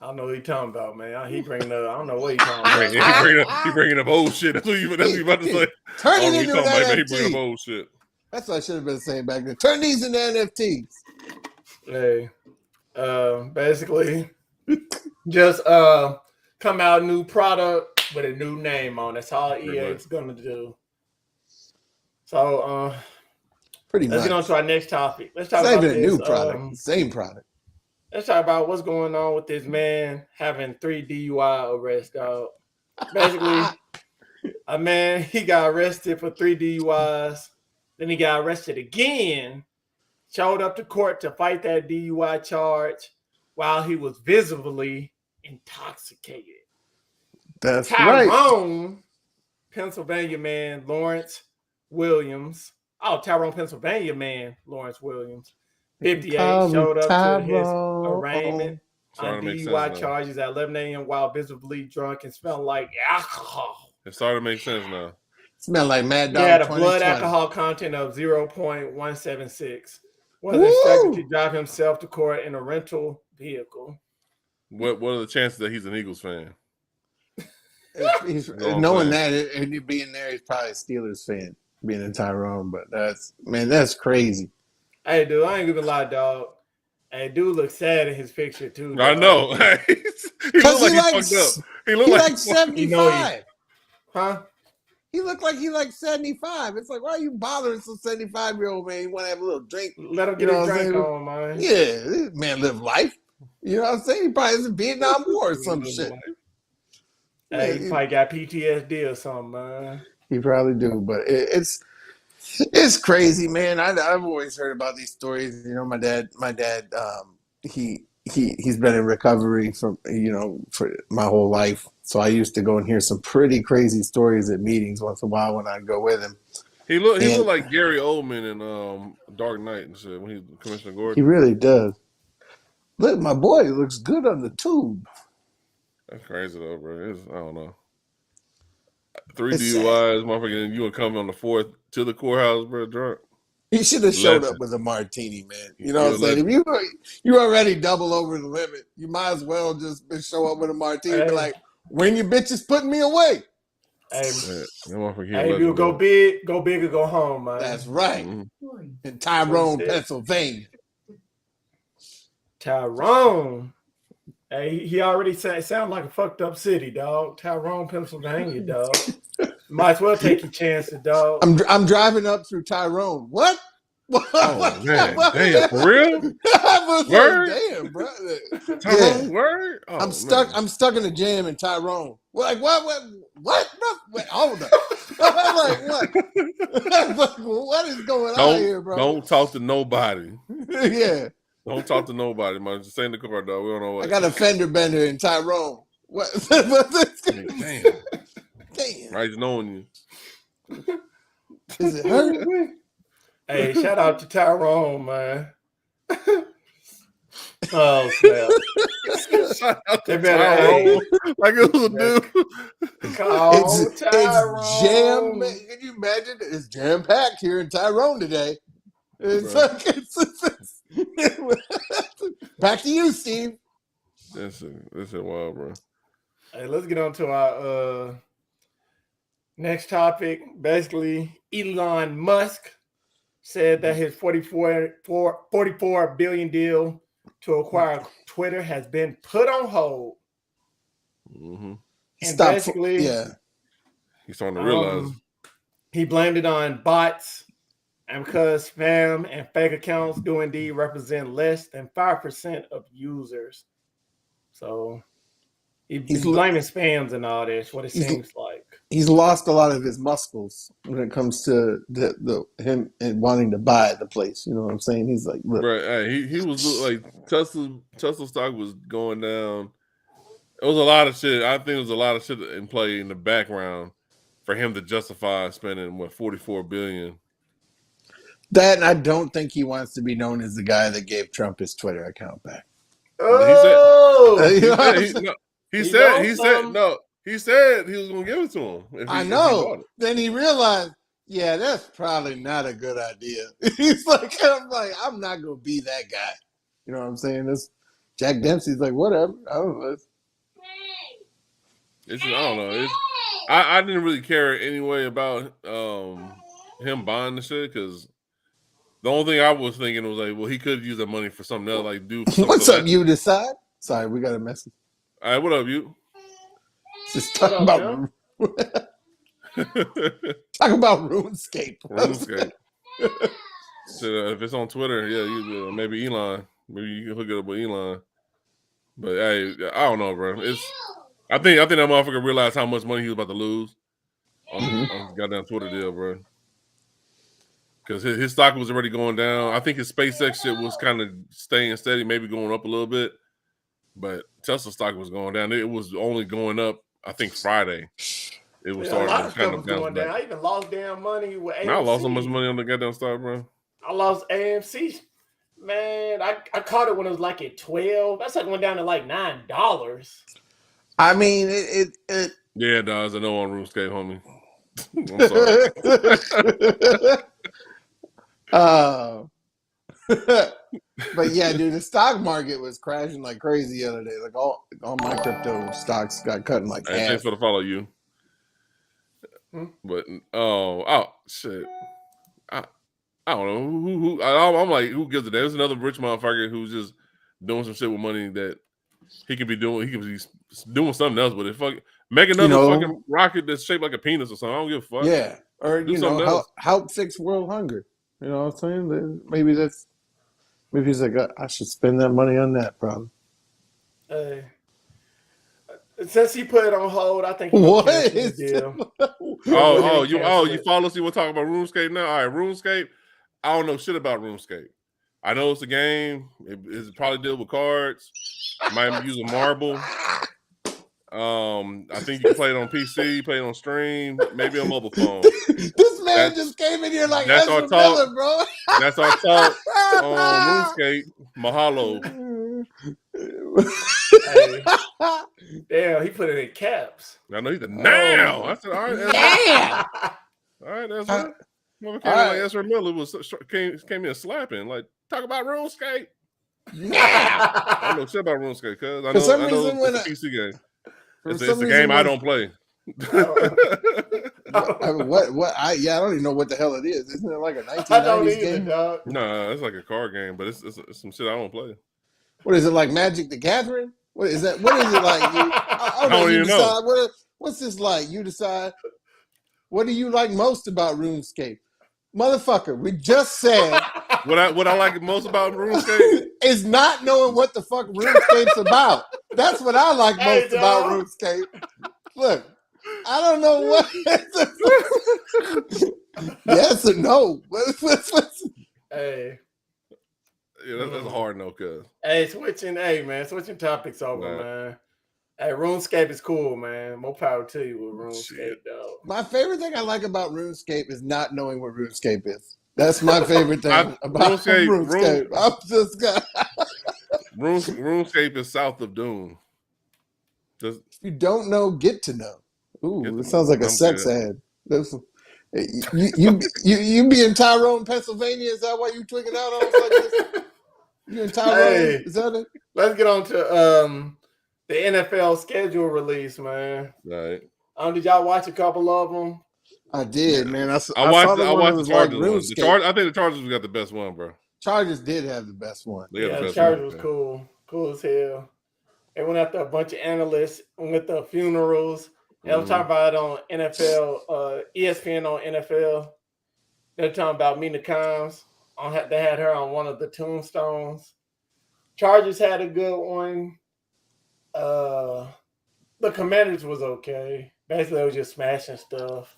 I don't know what he talking about, man. He bringing up. I don't know what he talking about. He bringing up old shit. That's what you about to say. Turn it into an NFT. He bringing up old shit. That's what I should have been saying back then. Turn these into NFTs. Hey, basically, just come out new product with a new name on. That's all EA is gonna do. So, pretty much. Let's get on to our next topic. Let's talk about this. A new product, same product. Let's talk about what's going on with this man having 3 DUI arrests, dog. Basically, a man, he got arrested for 3 DUIs. Then he got arrested again, showed up to court to fight that DUI charge while he was visibly intoxicated. That's Tyrone, Pennsylvania man, Lawrence Williams. Oh, Tyrone, Pennsylvania man, Lawrence Williams. 58 showed up to his arraignment on DUI charges at 11 a.m. while visibly drunk and smelled like alcohol. It started to make sense now. Smelled like Mad Dog. He had a blood alcohol content of 0.176. Was instructed to drive himself to court in a rental vehicle. What are the chances that he's an Eagles fan? Knowing that and being there, he's probably a Steelers fan, being in Tyrone. But that's crazy. Hey, dude, I ain't gonna lie, dog. Hey, dude looks sad in his picture too. Dog. I know. He looked like he fucked up. He looked like 75. Huh? He looked like 75. It's like, why are you bothering some 75-year-old man? You want to have a little drink? Let him get his drink on, man. Yeah, this man live life. You know what I'm saying? He probably is in Vietnam War or some shit. Hey, he probably got PTSD or something, man. He probably do, but it's crazy, man. I've always heard about these stories. You know, my dad, he's been in recovery for my whole life. So I used to go and hear some pretty crazy stories at meetings once in a while when I'd go with him. He looked like Gary Oldman in Dark Knight and shit when he was Commissioner Gordon. He really does. Look, my boy looks good on the tube. That's crazy though, bro. I don't know. 3 DUIs, motherfucker, and you would come on the 4th to the courthouse, bro, drunk. He should have showed up with a martini, man. You know what I'm saying? If you already double over the limit, you might as well just show up with a martini and be like, when your bitch is putting me away. Hey, you go big or go home, man. That's right. In Tyrone, Pennsylvania. Tyrone. Hey, he already sound like a fucked up city, dog. Tyrone, Pennsylvania, dog. Might as well take your chances, dog. I'm driving up through Tyrone. What? Oh, man. Damn, for real? Word? Damn, bro. Tyrone, word? Oh, I'm stuck in a jam in Tyrone. Like, what? Wait, hold up. I'm like, what? What is going on here, bro? Don't talk to nobody. Yeah. Don't talk to nobody, man. Just stay in the car, dog. We don't know what. I got a fender bender in Tyrone. What? Damn. Right, knowing you. Is it hurt? Hey, shout out to Tyrone, man. Oh, snap. Shout out to They better, Tyrone. Like it was a dude. Call It's Tyrone. jam. Can you imagine? It's jam packed here in Tyrone today. It's Bro. like back to you, Steve. That's it, wild, bro. Hey, let's get on to our next topic. Basically, Elon Musk said that his $44 billion deal to acquire Twitter has been put on hold. Mm-hmm. And basically, he's starting to realize he blamed it on bots, and because spam and fake accounts do indeed represent less than 5% of users. So he's blaming spams and all this, what it seems like. He's lost a lot of his muscles when it comes to him and wanting to buy the place. You know what I'm saying? He's like, look. Right. Hey, he was like Tesla stock was going down. It was a lot of shit. I think it was a lot of shit in play in the background for him to justify spending $44 billion. That, and I don't think he wants to be known as the guy that gave Trump his Twitter account back. He said he was gonna give it to him. I know. Then he realized, yeah, that's probably not a good idea. He's like, I'm not gonna be that guy. You know what I'm saying? This Jack Dempsey's like, whatever. I don't know. I don't know. I didn't really care anyway about him buying the shit because the only thing I was thinking was like, well, he could use that money for something else, like do. What's up, you decide? Sorry, we got a message. All right, what up, you? Just talking about talk about RuneScape. RuneScape. So, if it's on Twitter, yeah, maybe Elon. Maybe you can hook it up with Elon. But hey, I don't know, bro. I think that motherfucker realized how much money he was about to lose on his goddamn Twitter deal, bro. Because his stock was already going down. I think his SpaceX shit was kind of staying steady, maybe going up a little bit. But Tesla stock was going down. It was only going up, I think, Friday. It was starting to kind of going down. I even lost damn money with AMC. I lost so much money on the goddamn stock, bro. I lost AMC. Man, I caught it when it was like at 12. That's like went down to like $9. I mean, it yeah, it does. I know on RuneScape, homie. I'm sorry. But yeah, dude, the stock market was crashing like crazy the other day. Like all my crypto stocks got cut in like half. Thanks for the follow, you. But shit, I don't know who I'm like, who gives a damn? There's another rich motherfucker who's just doing some shit with money that he could be doing. He could be doing something else with it. Make another fucking rocket that's shaped like a penis or something. I don't give a fuck. Yeah, or help fix world hunger. You know what I'm saying? Maybe he's like, I should spend that money on that, probably. Since he put it on hold, I think what is deal. You follow? See, we'll talk about RuneScape now. All right, RuneScape. I don't know shit about RuneScape. I know it's a game. It's probably deal with cards. Might use a marble. I think you can play it on PC, play it on stream, maybe on mobile phone. This man just came in here like Ezra Miller, bro. That's our talk on RuneScape. Mahalo. Hey, damn, he put it in caps. I know he's now. I said, all right, damn. All right, that's it. Mother came like Ezra Miller came in slapping. Like, talk about RuneScape. I don't know shit about RuneScape, cuz I know it's a PC game. It's a game I don't play. I don't even know what the hell it is. Isn't it like a 1990s game? Dog. No, it's like a card game, but it's some shit I don't play. What is it, like Magic the Gathering? What is that? What is it like? I don't even know. What's this like? You decide. What do you like most about RuneScape? Motherfucker, we just said what I like most about RuneScape is not knowing what the fuck RuneScape's about. That's what I like most about RuneScape. Look, I don't know what. Yes or no? Hey. Yeah, that's a hard no, cuz. Hey, switching topics over, man. Hey, RuneScape is cool, man. More power to you with RuneScape, dog. My favorite thing I like about RuneScape is not knowing what RuneScape is. That's my favorite thing about RuneScape. I'm just RuneScape is south of Doom. you don't know, get to know. Ooh, it sounds like a sex ad. You be in Tyrone, Pennsylvania? Is that why you tweaking out on us like this? You in Tyrone? Hey, is that it? Let's get on to the NFL schedule release, man. Right. Did y'all watch a couple of them? I did, man. I watched saw the one that was the Chargers like one. I think the Chargers got the best one, bro. Chargers did have the best one. The Chargers was cool as hell. They went after a bunch of analysts with the funerals. They were talking about it on NFL, ESPN on NFL. They're talking about Mina Kimes. They had her on one of the tombstones. Chargers had a good one. The Commanders was okay. Basically, it was just smashing stuff.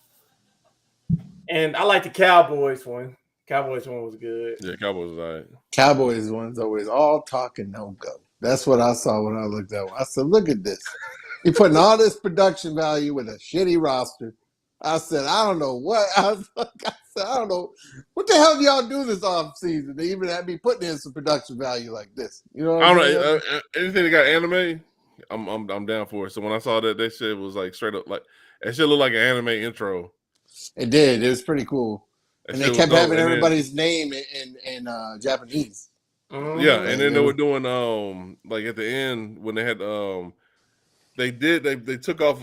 And I like the Cowboys one. Cowboys one was good. Yeah, Cowboys was all right. Cowboys one's always all talk and no go. That's what I saw when I looked at it. I said, look at this. You're putting all this production value with a shitty roster. I said, I don't know what. I don't know. What the hell do y'all do this offseason to even have me putting in some production value like this? You know what I don't know. Anything that got anime, I'm down for it. So when I saw that shit was like straight up, like, that shit looked like an anime intro. It did. It was pretty cool. And they kept having everybody's name in Japanese. Yeah, and then they were doing like at the end when they had they took off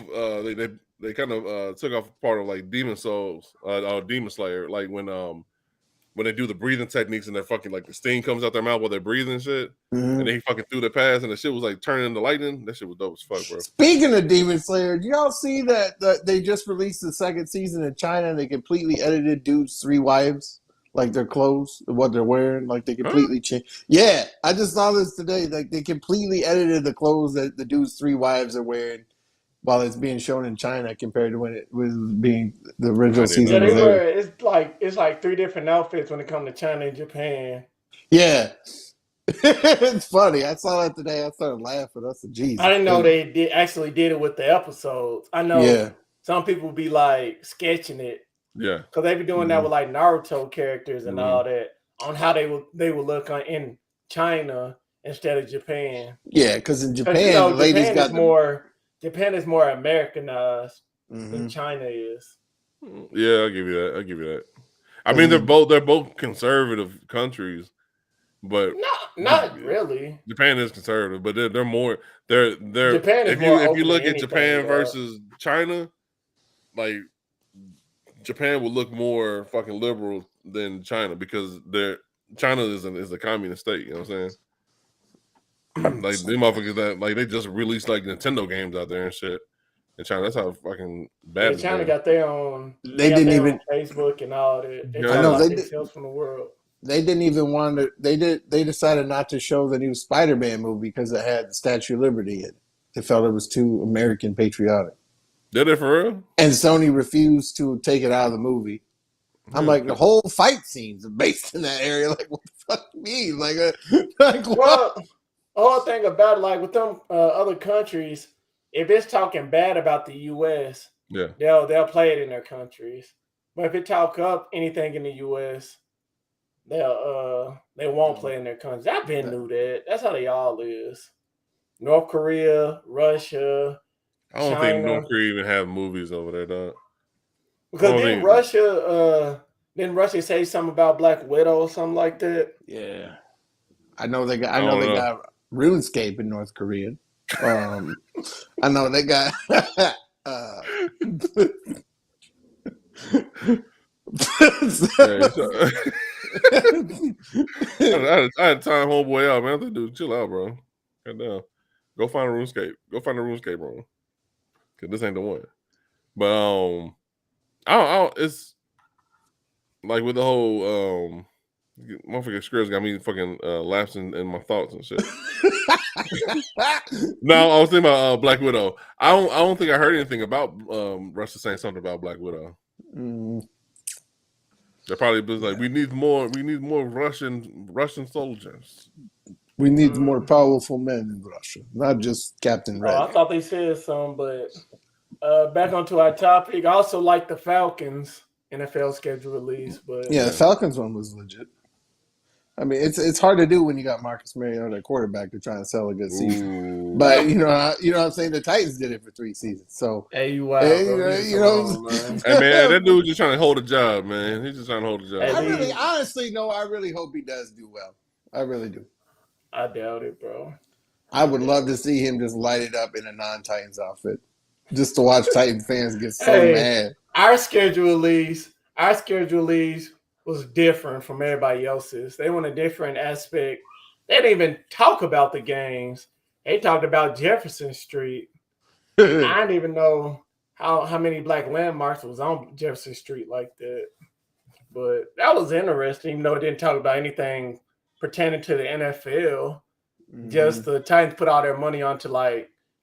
they kind of took off part of like Demon Souls or Demon Slayer, like when they do the breathing techniques and they're fucking like the steam comes out their mouth while they're breathing and shit. And then he fucking threw the pass and the shit was like turning into lightning. That shit was dope as fuck, bro. Speaking of Demon Slayer, do y'all see that they just released the second season in China and they completely edited dude's 3 wives? Like their clothes, what they're wearing, like they completely changed. Yeah, I just saw this today. Like they completely edited the clothes that the dude's 3 wives are wearing while it's being shown in China compared to when it was being the original season. Yeah, it's like 3 different outfits when it comes to China and Japan. Yeah. It's funny. I saw that today. I started laughing. I said, Jesus. I didn't know they actually did it with the episodes. I know some people be like sketching it. Yeah. Because they be doing that with like Naruto characters and all that on how they would look in China instead of Japan. Yeah, because in Japan, the ladies Japan is more Americanized than China is. Yeah, I'll give you that. I mean, they're both conservative countries, but not really. Japan is conservative, but they're more Japan is if you look at Japan versus China, like Japan would look more fucking liberal than China because China is a communist state. You know what I'm saying? Like them motherfuckers that like they just released like Nintendo games out there and shit. In China, that's how fucking bad. Yeah, China got their own. They didn't even Facebook and all that. I know they did from the world. They didn't even want to. They decided not to show the new Spider-Man movie because it had the Statue of Liberty in it. They felt it was too American patriotic. Did it for real? And Sony refused to take it out of the movie. I'm like, the whole fight scenes are based in that area. Like, what the fuck you mean? Like what? Well, the whole thing about it, like with them other countries, if it's talking bad about the U.S., they'll play it in their countries. But if it talk up anything in the U.S., they won't play in their countries. I've been knew that. That's how they all is. North Korea, Russia. I don't China. think North Korea even have movies over there, dog. Because didn't Russia say something about Black Widow or something like that? Yeah, I know they got RuneScape in North Korea. I know they got. I had time homeboy out, man. I dude, chill out, bro. Calm down. Go find a RuneScape. Go find a RuneScape room. Cause this ain't the one. But I don't. It's like with the whole motherfucking scripts got me fucking lapsing in my thoughts and shit. No, I was thinking about Black Widow. I don't think I heard anything about Russia saying something about Black Widow. They probably was like, we need more Russian soldiers. We need more powerful men in Russia, not just Captain Red. I thought they said some, but back onto our topic. I also like the Falcons NFL schedule release, but yeah, the Falcons one was legit. I mean, it's hard to do when you got Marcus Mariota at quarterback to try and sell a good season. Ooh. But you know what I'm saying. The Titans did it for 3 seasons. So hey, bro. Man. Hey man, that dude just trying to hold a job, man. He's just trying to hold a job. I really hope he does do well. I really do. I doubt it, bro. I would love to see him just light it up in a non-Titans outfit, just to watch Titan fans get so mad. Our schedule leagues was different from everybody else's. They want a different aspect. They didn't even talk about the games. They talked about Jefferson Street. I didn't even know how many black landmarks was on Jefferson Street like that. But that was interesting, even though it didn't talk about anything pertaining to the NFL. Mm-hmm. Just the Titans put all their money onto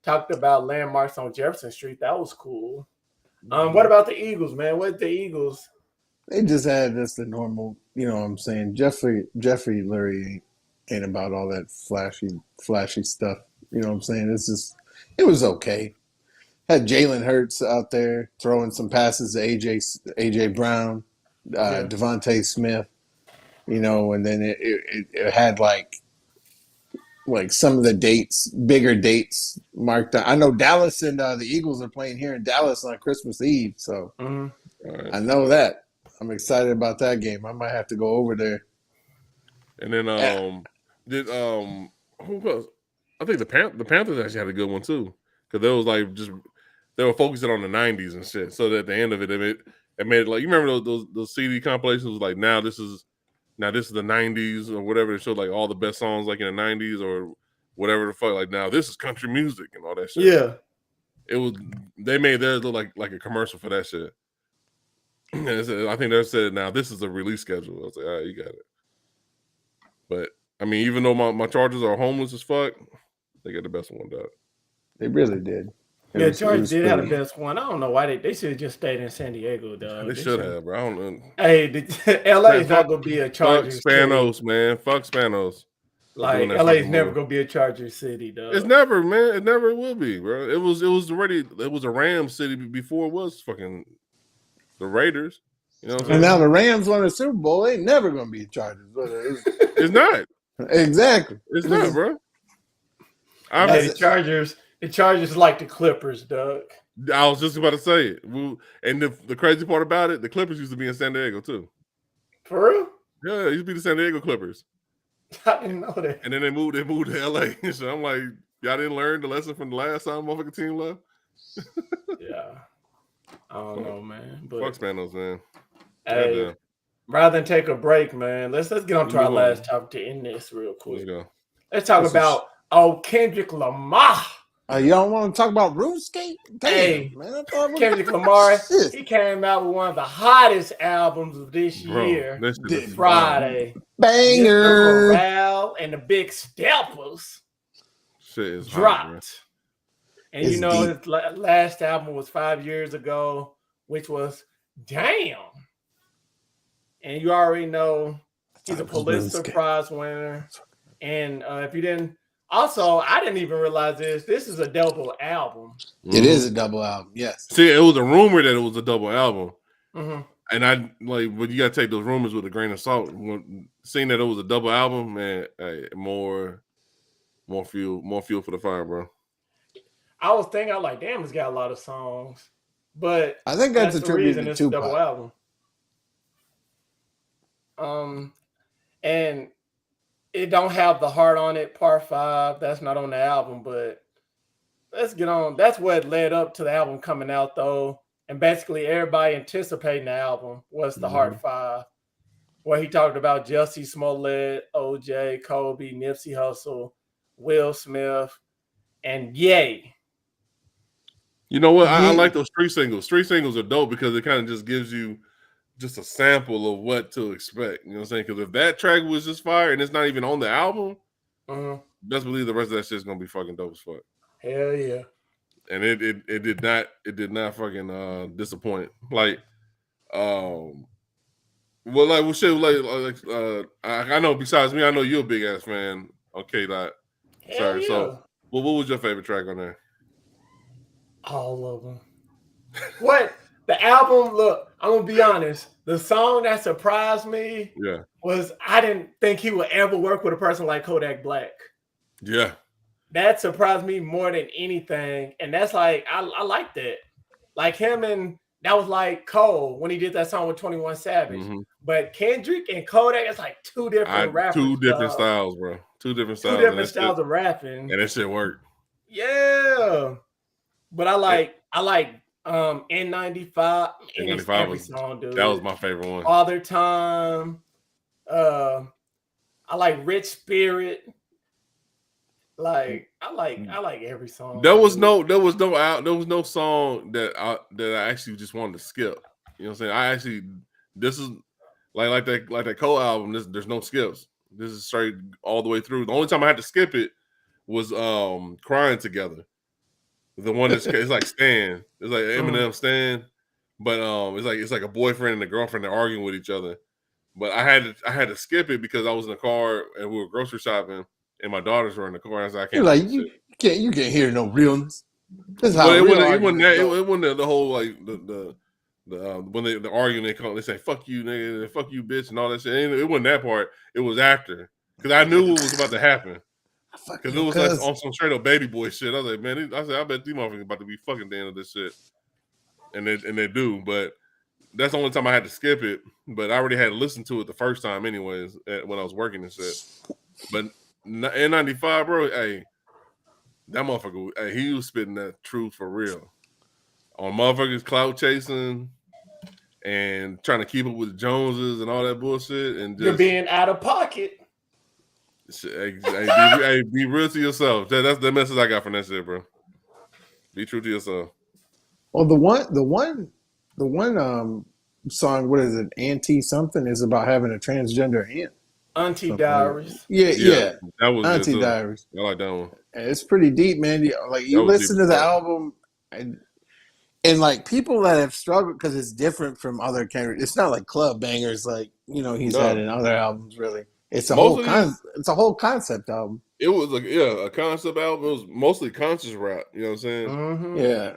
talked about landmarks on Jefferson Street. That was cool. What about the Eagles, man? What the Eagles? They just had just the normal, you know what I'm saying? Jeffrey Lurie ain't about all that flashy stuff. You know what I'm saying? It was okay. Had Jalen Hurts out there throwing some passes to AJ Brown, Devontae Smith, you know, and then it had like some of the bigger dates marked out. I know Dallas and the Eagles are playing here in Dallas on Christmas Eve, so right. I know that. I'm excited about that game. I might have to go over there. And then who was? I think the Panthers actually had a good one too, because they were focusing on the '90s and shit. So that at the end of it, it made it like, you remember those CD compilations was like now this is the '90s or whatever. They showed like all the best songs like in the '90s or whatever the fuck. Like now this is country music and all that shit. Yeah, they made theirs look like a commercial for that shit. I think they said now this is a release schedule. I was like, all right, you got it. But I mean, even though my Chargers are homeless as fuck, they got the best one, dog. They really did. Yeah, Chargers did have the best one. I don't know why they should have just stayed in San Diego, dog. They should have, bro. I don't know. Hey, LA is not gonna be a Chargers. Fuck Spanos, man. Fuck Spanos. Like LA is never gonna be a Charger city, dog. It's never, man. It never will be, bro. It was a Rams city before it was fucking the Raiders. You know what I'm saying? And now the Rams won a Super Bowl. They ain't never gonna be Chargers. It's not. Exactly. It's not, bro. The Chargers like the Clippers, Doug. I was just about to say it. And the crazy part about it, the Clippers used to be in San Diego too. For real? Yeah, it used to be the San Diego Clippers. I didn't know that. And then they moved to LA. So I'm like, y'all didn't learn the lesson from the last time motherfucking team left? Yeah. I don't know, man. But fuck Spanos, man. Hey, rather than take a break, man, let's get on to our last topic to end this real quick. Let's go. Let's talk about Kendrick Lamar. You don't want to talk about RuneScape? Hey, man, Kendrick Lamar, he came out with one of the hottest albums of this year, Friday. Banger. Morale and the Big Steppers shit is dropped. Hot, and you know, his last album was 5 years ago, which was Damn. And you already know he's a Pulitzer Prize winner. And if you didn't, also, I didn't even realize this is a double album. It is a double album, yes. See, it was a rumor that it was a double album. Mm-hmm. And but you got to take those rumors with a grain of salt. Seeing that it was a double album, man, hey, more fuel for the fire, bro. I was thinking, I was like, damn, it's got a lot of songs. But I think that's a tribute to Tupac. Double album. And it don't have the Heart on It, Part 5. That's not on the album, but let's get on. That's what led up to the album coming out, though. And basically everybody anticipating the album was the Heart 5, where he talked about Jussie Smollett, OJ, Kobe, Nipsey Hussle, Will Smith, and Ye. You know what? I like those street singles. Street singles are dope because it kind of just gives you just a sample of what to expect. You know what I'm saying? Because if that track was just fire and it's not even on the album, best believe the rest of that shit's gonna be fucking dope as fuck. Hell yeah. And it did not fucking disappoint. I know besides me, I know you're a big ass fan. Okay, sorry. Yeah. So what was your favorite track on there? All of them. What? The album, look, I'm going to be honest. The song that surprised me was I didn't think he would ever work with a person like Kodak Black. Yeah. That surprised me more than anything. And that's like, I like that. Like him and that was like Cole when he did that song with 21 Savage. Mm-hmm. But Kendrick and Kodak, it's like two different rappers. Two different styles, bro. Two different styles of rapping. And that shit worked. Yeah. But I like N95. N95 was song, dude. That was my favorite one. Father Time. I like Rich Spirit. Like I like every song. There was no song that I actually just wanted to skip. You know what I'm saying? I actually this is like that Cole album. There's no skips. This is straight all the way through. The only time I had to skip it was Crying Together. The one it's like Stan. It's like Eminem Stan, but it's like a boyfriend and a girlfriend they're arguing with each other. But I had to skip it because I was in the car and we were grocery shopping. And my daughters were in the car. And I said, I can't. You're like you can't hear no realness. It wasn't the whole like the when they're arguing, they say fuck you nigga, fuck you bitch, and all that shit. It wasn't that part. It was after because I knew what was about to happen. Because it was like on some straight up baby boy shit. I was like, man, I bet these motherfuckers about to be fucking the end of this shit, and they do. But that's the only time I had to skip it. But I already had listened to it the first time, anyways, when I was working and shit. But N95, bro, hey, that motherfucker, hey, he was spitting that truth for real. On motherfuckers clout chasing and trying to keep up with the Joneses and all that bullshit. And just, you're being out of pocket. Hey, be real to yourself. That's the message I got from that shit, bro. Be true to yourself. Well, the one song, what is it? Auntie something is about having a transgender aunt. Auntie Diaries. Yeah. That was Auntie Diaries. I like that one. It's pretty deep, man. Like you listen to the album, and like people that have struggled because it's different from other characters. It's not like club bangers like he's had in other albums. Really, it's a whole concept album. It was a concept album. It was mostly conscious rap. You know what I'm saying? Mm-hmm. Yeah.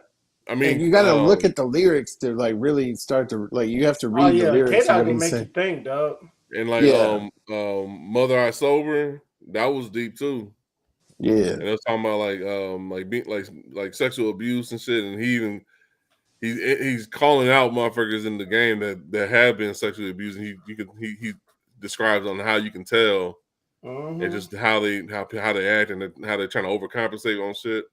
I mean, and you got to look at the lyrics to like really start to like. You have to read the lyrics. K-Dot will make you think, dog. And like Mother I Sober, that was deep too. Yeah. And it was talking about like being like sexual abuse and shit. And he's calling out motherfuckers in the game that have been sexually abused. And he describes on how you can tell and just how they act and how they're trying to overcompensate on shit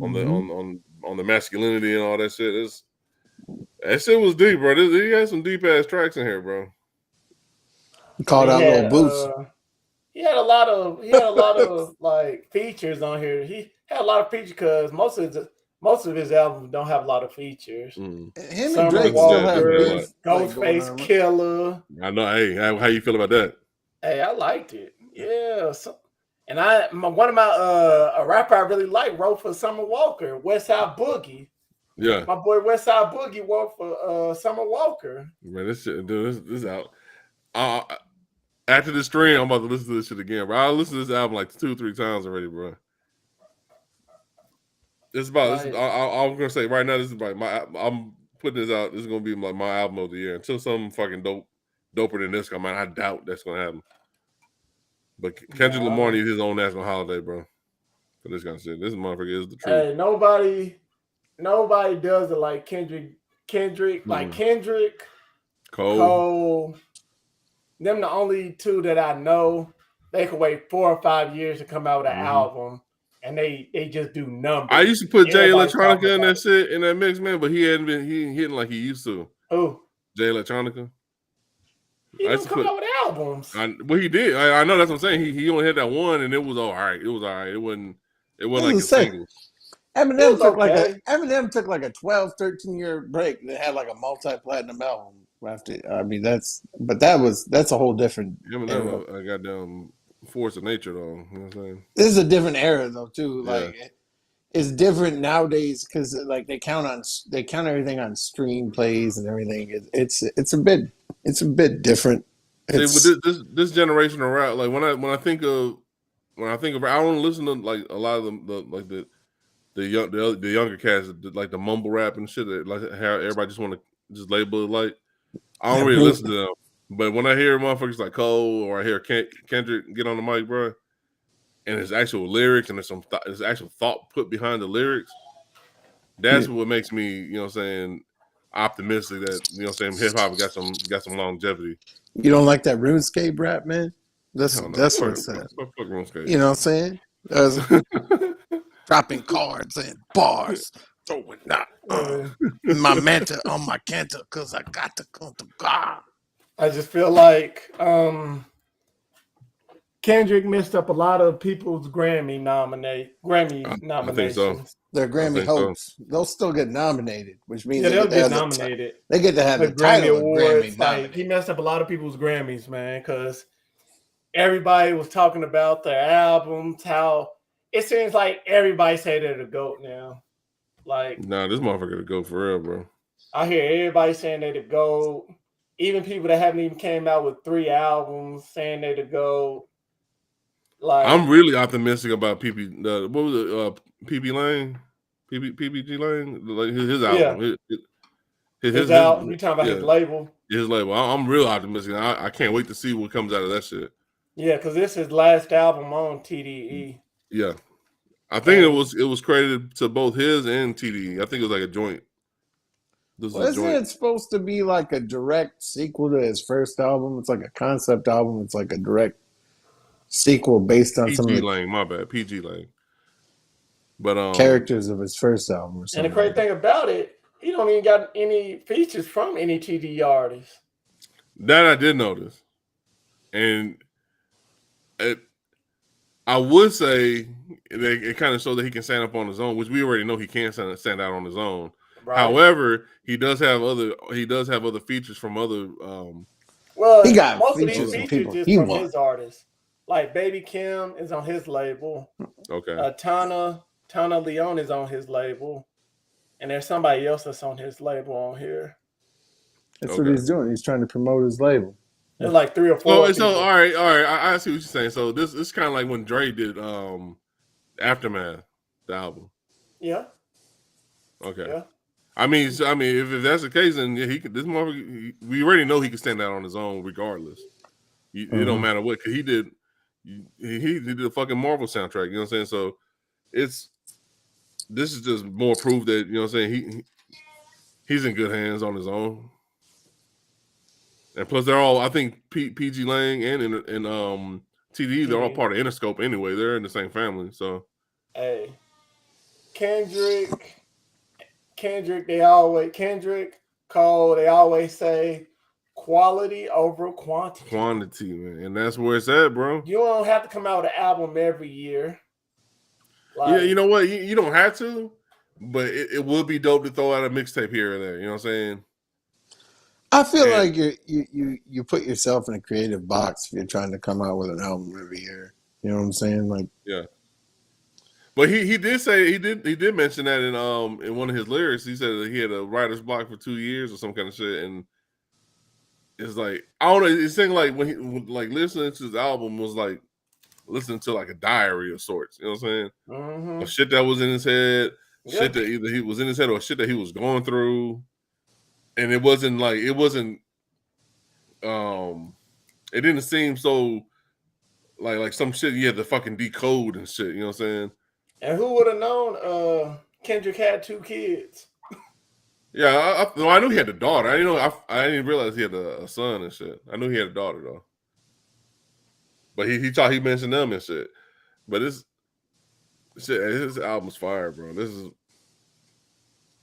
on the masculinity and all that shit. That shit was deep, bro. He had some deep ass tracks in here, bro. He called out little boots. He had a lot of like features on here. He had a lot of features because most of his albums don't have a lot of features. Him and Drake still have beef. Ghostface Killer. I know. Hey, how you feel about that? Hey, I liked it. Yeah. And one of my a rapper I really like wrote for Summer Walker, Westside Boogie. Yeah. My boy Westside Boogie wrote for Summer Walker. Man, this shit, dude, this out. After the stream, I'm about to listen to this shit again, bro. I listened to this album like 2-3 times already, bro. It's about. I'm gonna say right now, this is like I'm putting this out. This is gonna be like my album of the year until something fucking doper than this come out. I doubt that's gonna happen. But Kendrick Lamar needs his own national holiday, bro. For this kind of shit, this motherfucker is the truth. Hey, nobody does it like Kendrick. Like Kendrick, Cole. Them the only two that I know. They could wait 4 or 5 years to come out with an album, and they just do numbers. I used to put Jay Electronica in that shit in that mix, man, but he ain't hitting like he used to. Who? Jay Electronica. He didn't come out with albums. Well, he did. I know that's what I'm saying. He only had that one, and it was all right. It was all right. It wasn't like a single. Eminem took like a 12, 13-year break that had like a multi-platinum album after. I mean, that's a whole different. Eminem, a goddamn force of nature, though. You know what I'm saying? This is a different era, though, too. Yeah. Like, it's different nowadays because like they count everything on stream plays and everything. It's a bit different. See, with this generation of rap, like when I think of I don't listen to like a lot of the younger cats, like the mumble rap and shit, like how everybody just want to just label it like. I don't really listen to them, But when I hear motherfuckers like Cole or I hear Kendrick get on the mic, bro, and there's actual lyrics and there's actual thought put behind the lyrics, that's what makes me, you know what I'm saying, optimistic that, you know what I'm saying, hip hop got some longevity. You don't like that RuneScape rap, man? That's Hell no. what's that. Fuck RuneScape. You know what I'm saying? Dropping cards and bars, throwing not my manta on my canter because I got to come to God. I just feel like Kendrick messed up a lot of people's Grammy nominations. I think so. They're Grammy hopes. So. They'll still get nominated, which means they'll get nominated. They get to have the Grammy title awards. Grammy like he messed up a lot of people's Grammys, man, because everybody was talking about their albums. How it seems like everybody say they're the GOAT now. Like, nah, this motherfucker the GOAT for real, bro. I hear everybody saying they're the GOAT. Even people that haven't even came out with 3 albums saying they're the GOAT. Like, I'm really optimistic about PPG Lane, PPG Lane, like his album. Yeah. His album. You talking about his label? His label. I'm real optimistic. I can't wait to see what comes out of that shit. Yeah, because this is his last album on TDE. Yeah, I think it was credited to both his and TDE. I think it was like a joint. Isn't it supposed to be like a direct sequel to his first album? It's like a concept album. It's like a direct sequel based on some of the PG Lane. But characters of his first album or something. And the crazy thing about it, he don't even got any features from any TDE artists. That I did notice. And I would say it kind of shows that he can stand up on his own, which we already know he can stand out on his own. Right. However, he does have other features from other. Well, he got most of these features is from his artists. Like Baby Kim is on his label. Okay. Tana Leon is on his label, and there's somebody else that's on his label on here. That's what he's doing. He's trying to promote his label. There's like 3 or 4. So all right. I see what you're saying. So this is kind of like when Dre did Aftermath, the album. Yeah. Okay. Yeah. I mean, if that's the case, then he could. This motherfucker, we already know he can stand out on his own, regardless. It don't matter what. Cause he did a fucking Marvel soundtrack. You know what I'm saying? So this is just more proof that, you know what I'm saying, he's in good hands on his own. And plus, they're all, I think PG Lang and TDE, they're all part of Interscope anyway. They're in the same family. So, hey, Kendrick, Cole, they always say quality over quantity. Quantity, man. And that's where it's at, bro. You don't have to come out with an album every year. Like, yeah, you know what? You don't have to, but it would be dope to throw out a mixtape here or there. You know what I'm saying? I feel like you put yourself in a creative box if you're trying to come out with an album every year. You know what I'm saying? Like, yeah. But he did say he did mention that in one of his lyrics. He said that he had a writer's block for 2 years or some kind of shit, and it's like, I don't know. It's saying like when he like listening to his album was like listening to like a diary of sorts. You know what I'm saying? Mm-hmm. Or shit that was in his head, shit that either he was in his head or shit that he was going through, and it didn't seem so like some shit you had to fucking decode and shit. You know what I'm saying? And who would have known Kendrick had 2 kids? Yeah, I knew he had a daughter. I didn't know. I didn't realize he had a son and shit. I knew he had a daughter though. But he mentioned them and shit. But his album's fire, bro. This is.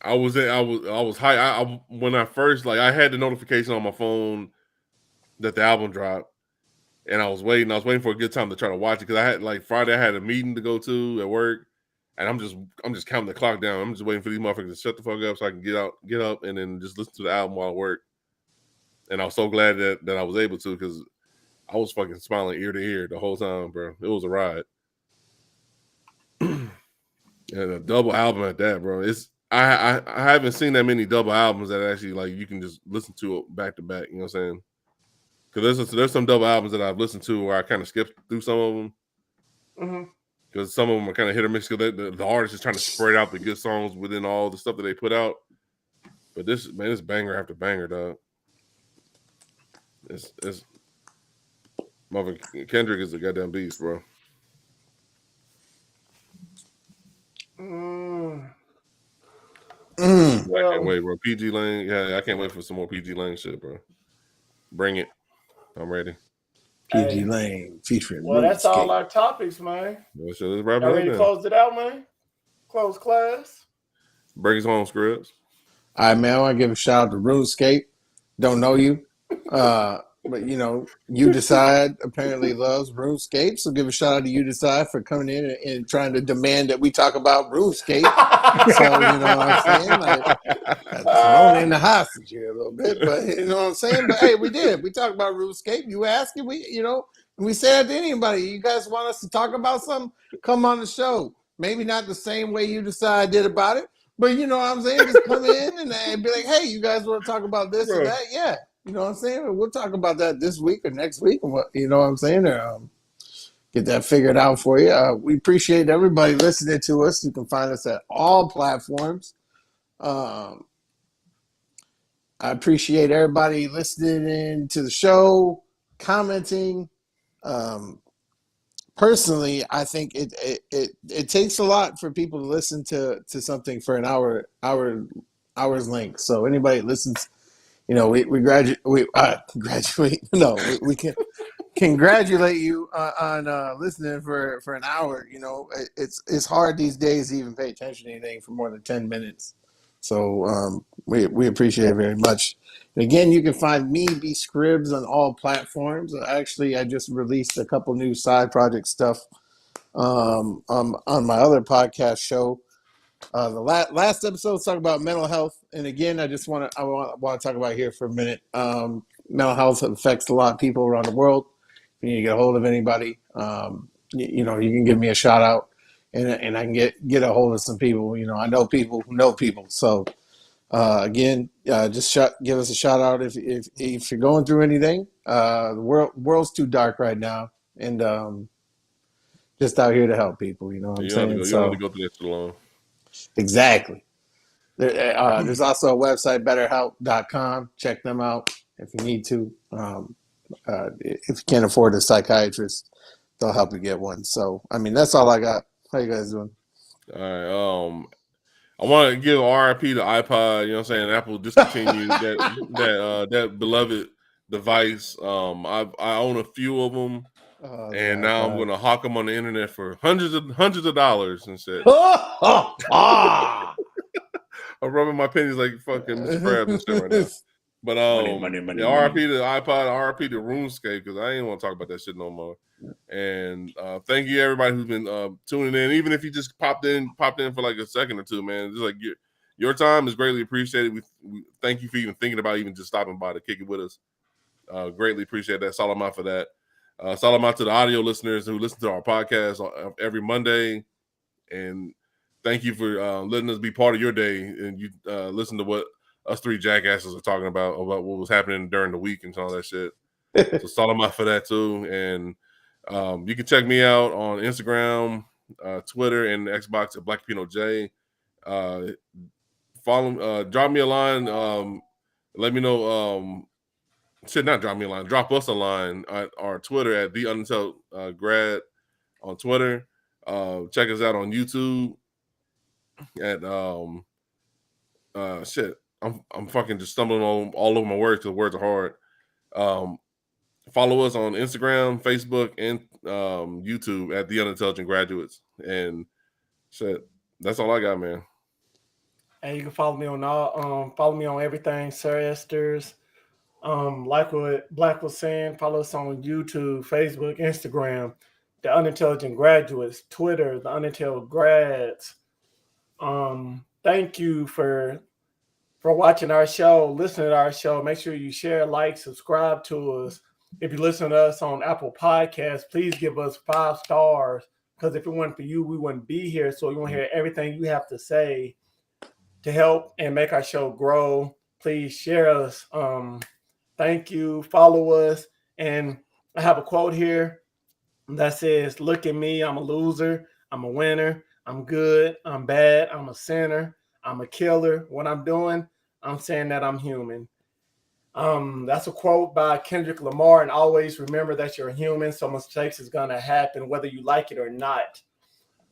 I was high. When I first I had the notification on my phone that the album dropped, and I was waiting for a good time to try to watch it because I had Friday I had a meeting to go to at work. And I'm just counting the clock down. I'm just waiting for these motherfuckers to shut the fuck up so I can get up and then just listen to the album while I work. And I was so glad that I was able to, because I was fucking smiling ear to ear the whole time, bro. It was a ride. And a double album at that, bro. I haven't seen that many double albums that actually you can just listen to it back to back. You know what I'm saying? Because there's some double albums that I've listened to where I kind of skipped through some of them. Mm-hmm. Because some of them are kind of hit or miss because the artist is trying to spread out the good songs within all the stuff that they put out. But this banger after banger, dog. It's motherfucker Kendrick is a goddamn beast, bro. I can't wait, bro. PG Lane, yeah, I can't wait for some more PG Lane shit, bro. Bring it. I'm ready. PG Lane featuring Well, that's all RuneScape. our topics, man. Well, so let's wrap it Y'all up ready to then. close it out, man? Close class. Break us home, Scripps. All right, man. I want to give a shout out to RuneScape. Don't know you, but you know, You Decide apparently loves RuneScape. So give a shout out to You Decide for coming in and trying to demand that we talk about RuneScape. So you know what I'm saying? Like, thrown in the hostage here a little bit, but you know what I'm saying? But hey, we did. We talked about RuneScape. You asked it, we said to anybody, you guys want us to talk about something? Come on the show. Maybe not the same way You Decide did about it, but you know what I'm saying? Just come in and be like, hey, you guys want to talk about this or that? Yeah. You know what I'm saying? We'll talk about that this week or next week, and what you know what I'm saying? Or, get that figured out for you. We appreciate everybody listening to us. You can find us at all platforms. I appreciate everybody listening in to the show, commenting. Personally, I think it takes a lot for people to listen to something for an hour's length. So anybody listens, you know, we graduate. No, we can congratulate you on listening for an hour. You know, it's hard these days to even pay attention to anything for more than 10 minutes. So we appreciate it very much. And again, you can find me, B Scribs, on all platforms. Actually, I just released a couple new side project stuff on my other podcast show. The last episode was talking about mental health, and again, I want to talk about here for a minute. Mental health affects a lot of people around the world. If you need to get a hold of anybody, you know, you can give me a shout out, and I can get a hold of some people. You know, I know people who know people. So again, just give us a shout out if you're going through anything. The world's too dark right now, and just out here to help people. You know what I'm saying? You don't have to go through that too long. Exactly. There's also a website, betterhelp.com. Check them out if you need to. If you can't afford a psychiatrist, they'll help you get one. So, I mean, that's all I got. How you guys doing? All right. I want to give RIP to iPod. You know what I'm saying? Apple discontinued that beloved device. I own a few of them, and now I'm going to hawk them on the internet for hundreds of dollars and shit. I'm rubbing my pennies like fucking Mr. Krabs and shit right now. But RIP to iPod, RIP to RuneScape, because I ain't want to talk about that shit no more. And thank you everybody who's been tuning in, even if you just popped in for like a second or two, man. Just like your time is greatly appreciated. We thank you for even thinking about even just stopping by to kick it with us. Greatly appreciate that. Salamat for that. Salamat to the audio listeners who listen to our podcast every Monday, and thank you for letting us be part of your day and you listen to what us three jackasses are talking about what was happening during the week and all that shit. So salamat for that too. And you can check me out on Instagram, Twitter, and Xbox at Black Pino J. Follow, drop me a line. Let me know. Not drop me a line. Drop us a line at our Twitter at the Unintelligent Grad on Twitter. Check us out on YouTube at I'm fucking just stumbling all over my words because words are hard. Follow us on Instagram, Facebook, and YouTube at The Unintelligent Graduates. And shit, that's all I got, man. And you can follow me on everything, Sir Esther's. Like what Black was saying, follow us on YouTube, Facebook, Instagram, The Unintelligent Graduates, Twitter, The Unintelligent Grads. Thank you for watching our show, listening to our show. Make sure you share, like, subscribe to us. If you listen to us on Apple Podcasts, please give us 5 stars, because if it weren't for you, we wouldn't be here. So we want to hear everything you have to say to help and make our show grow. Please share us. Thank you. Follow us. And I have a quote here that says, "Look at me. I'm a loser. I'm a winner. I'm good. I'm bad. I'm a sinner. I'm a killer. What I'm doing, I'm saying that I'm human." That's a quote by Kendrick Lamar. And always remember that you're human, so mistakes is gonna happen whether you like it or not.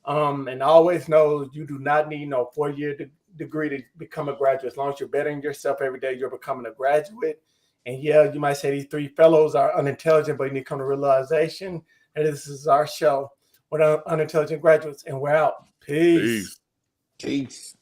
And always know you do not need no 4-year degree to become a graduate. As long as you're bettering yourself every day, you're becoming a graduate. And yeah, you might say these 3 fellows are unintelligent, but you need to come to realization that this is our show with unintelligent graduates, and we're out. Peace. Peace.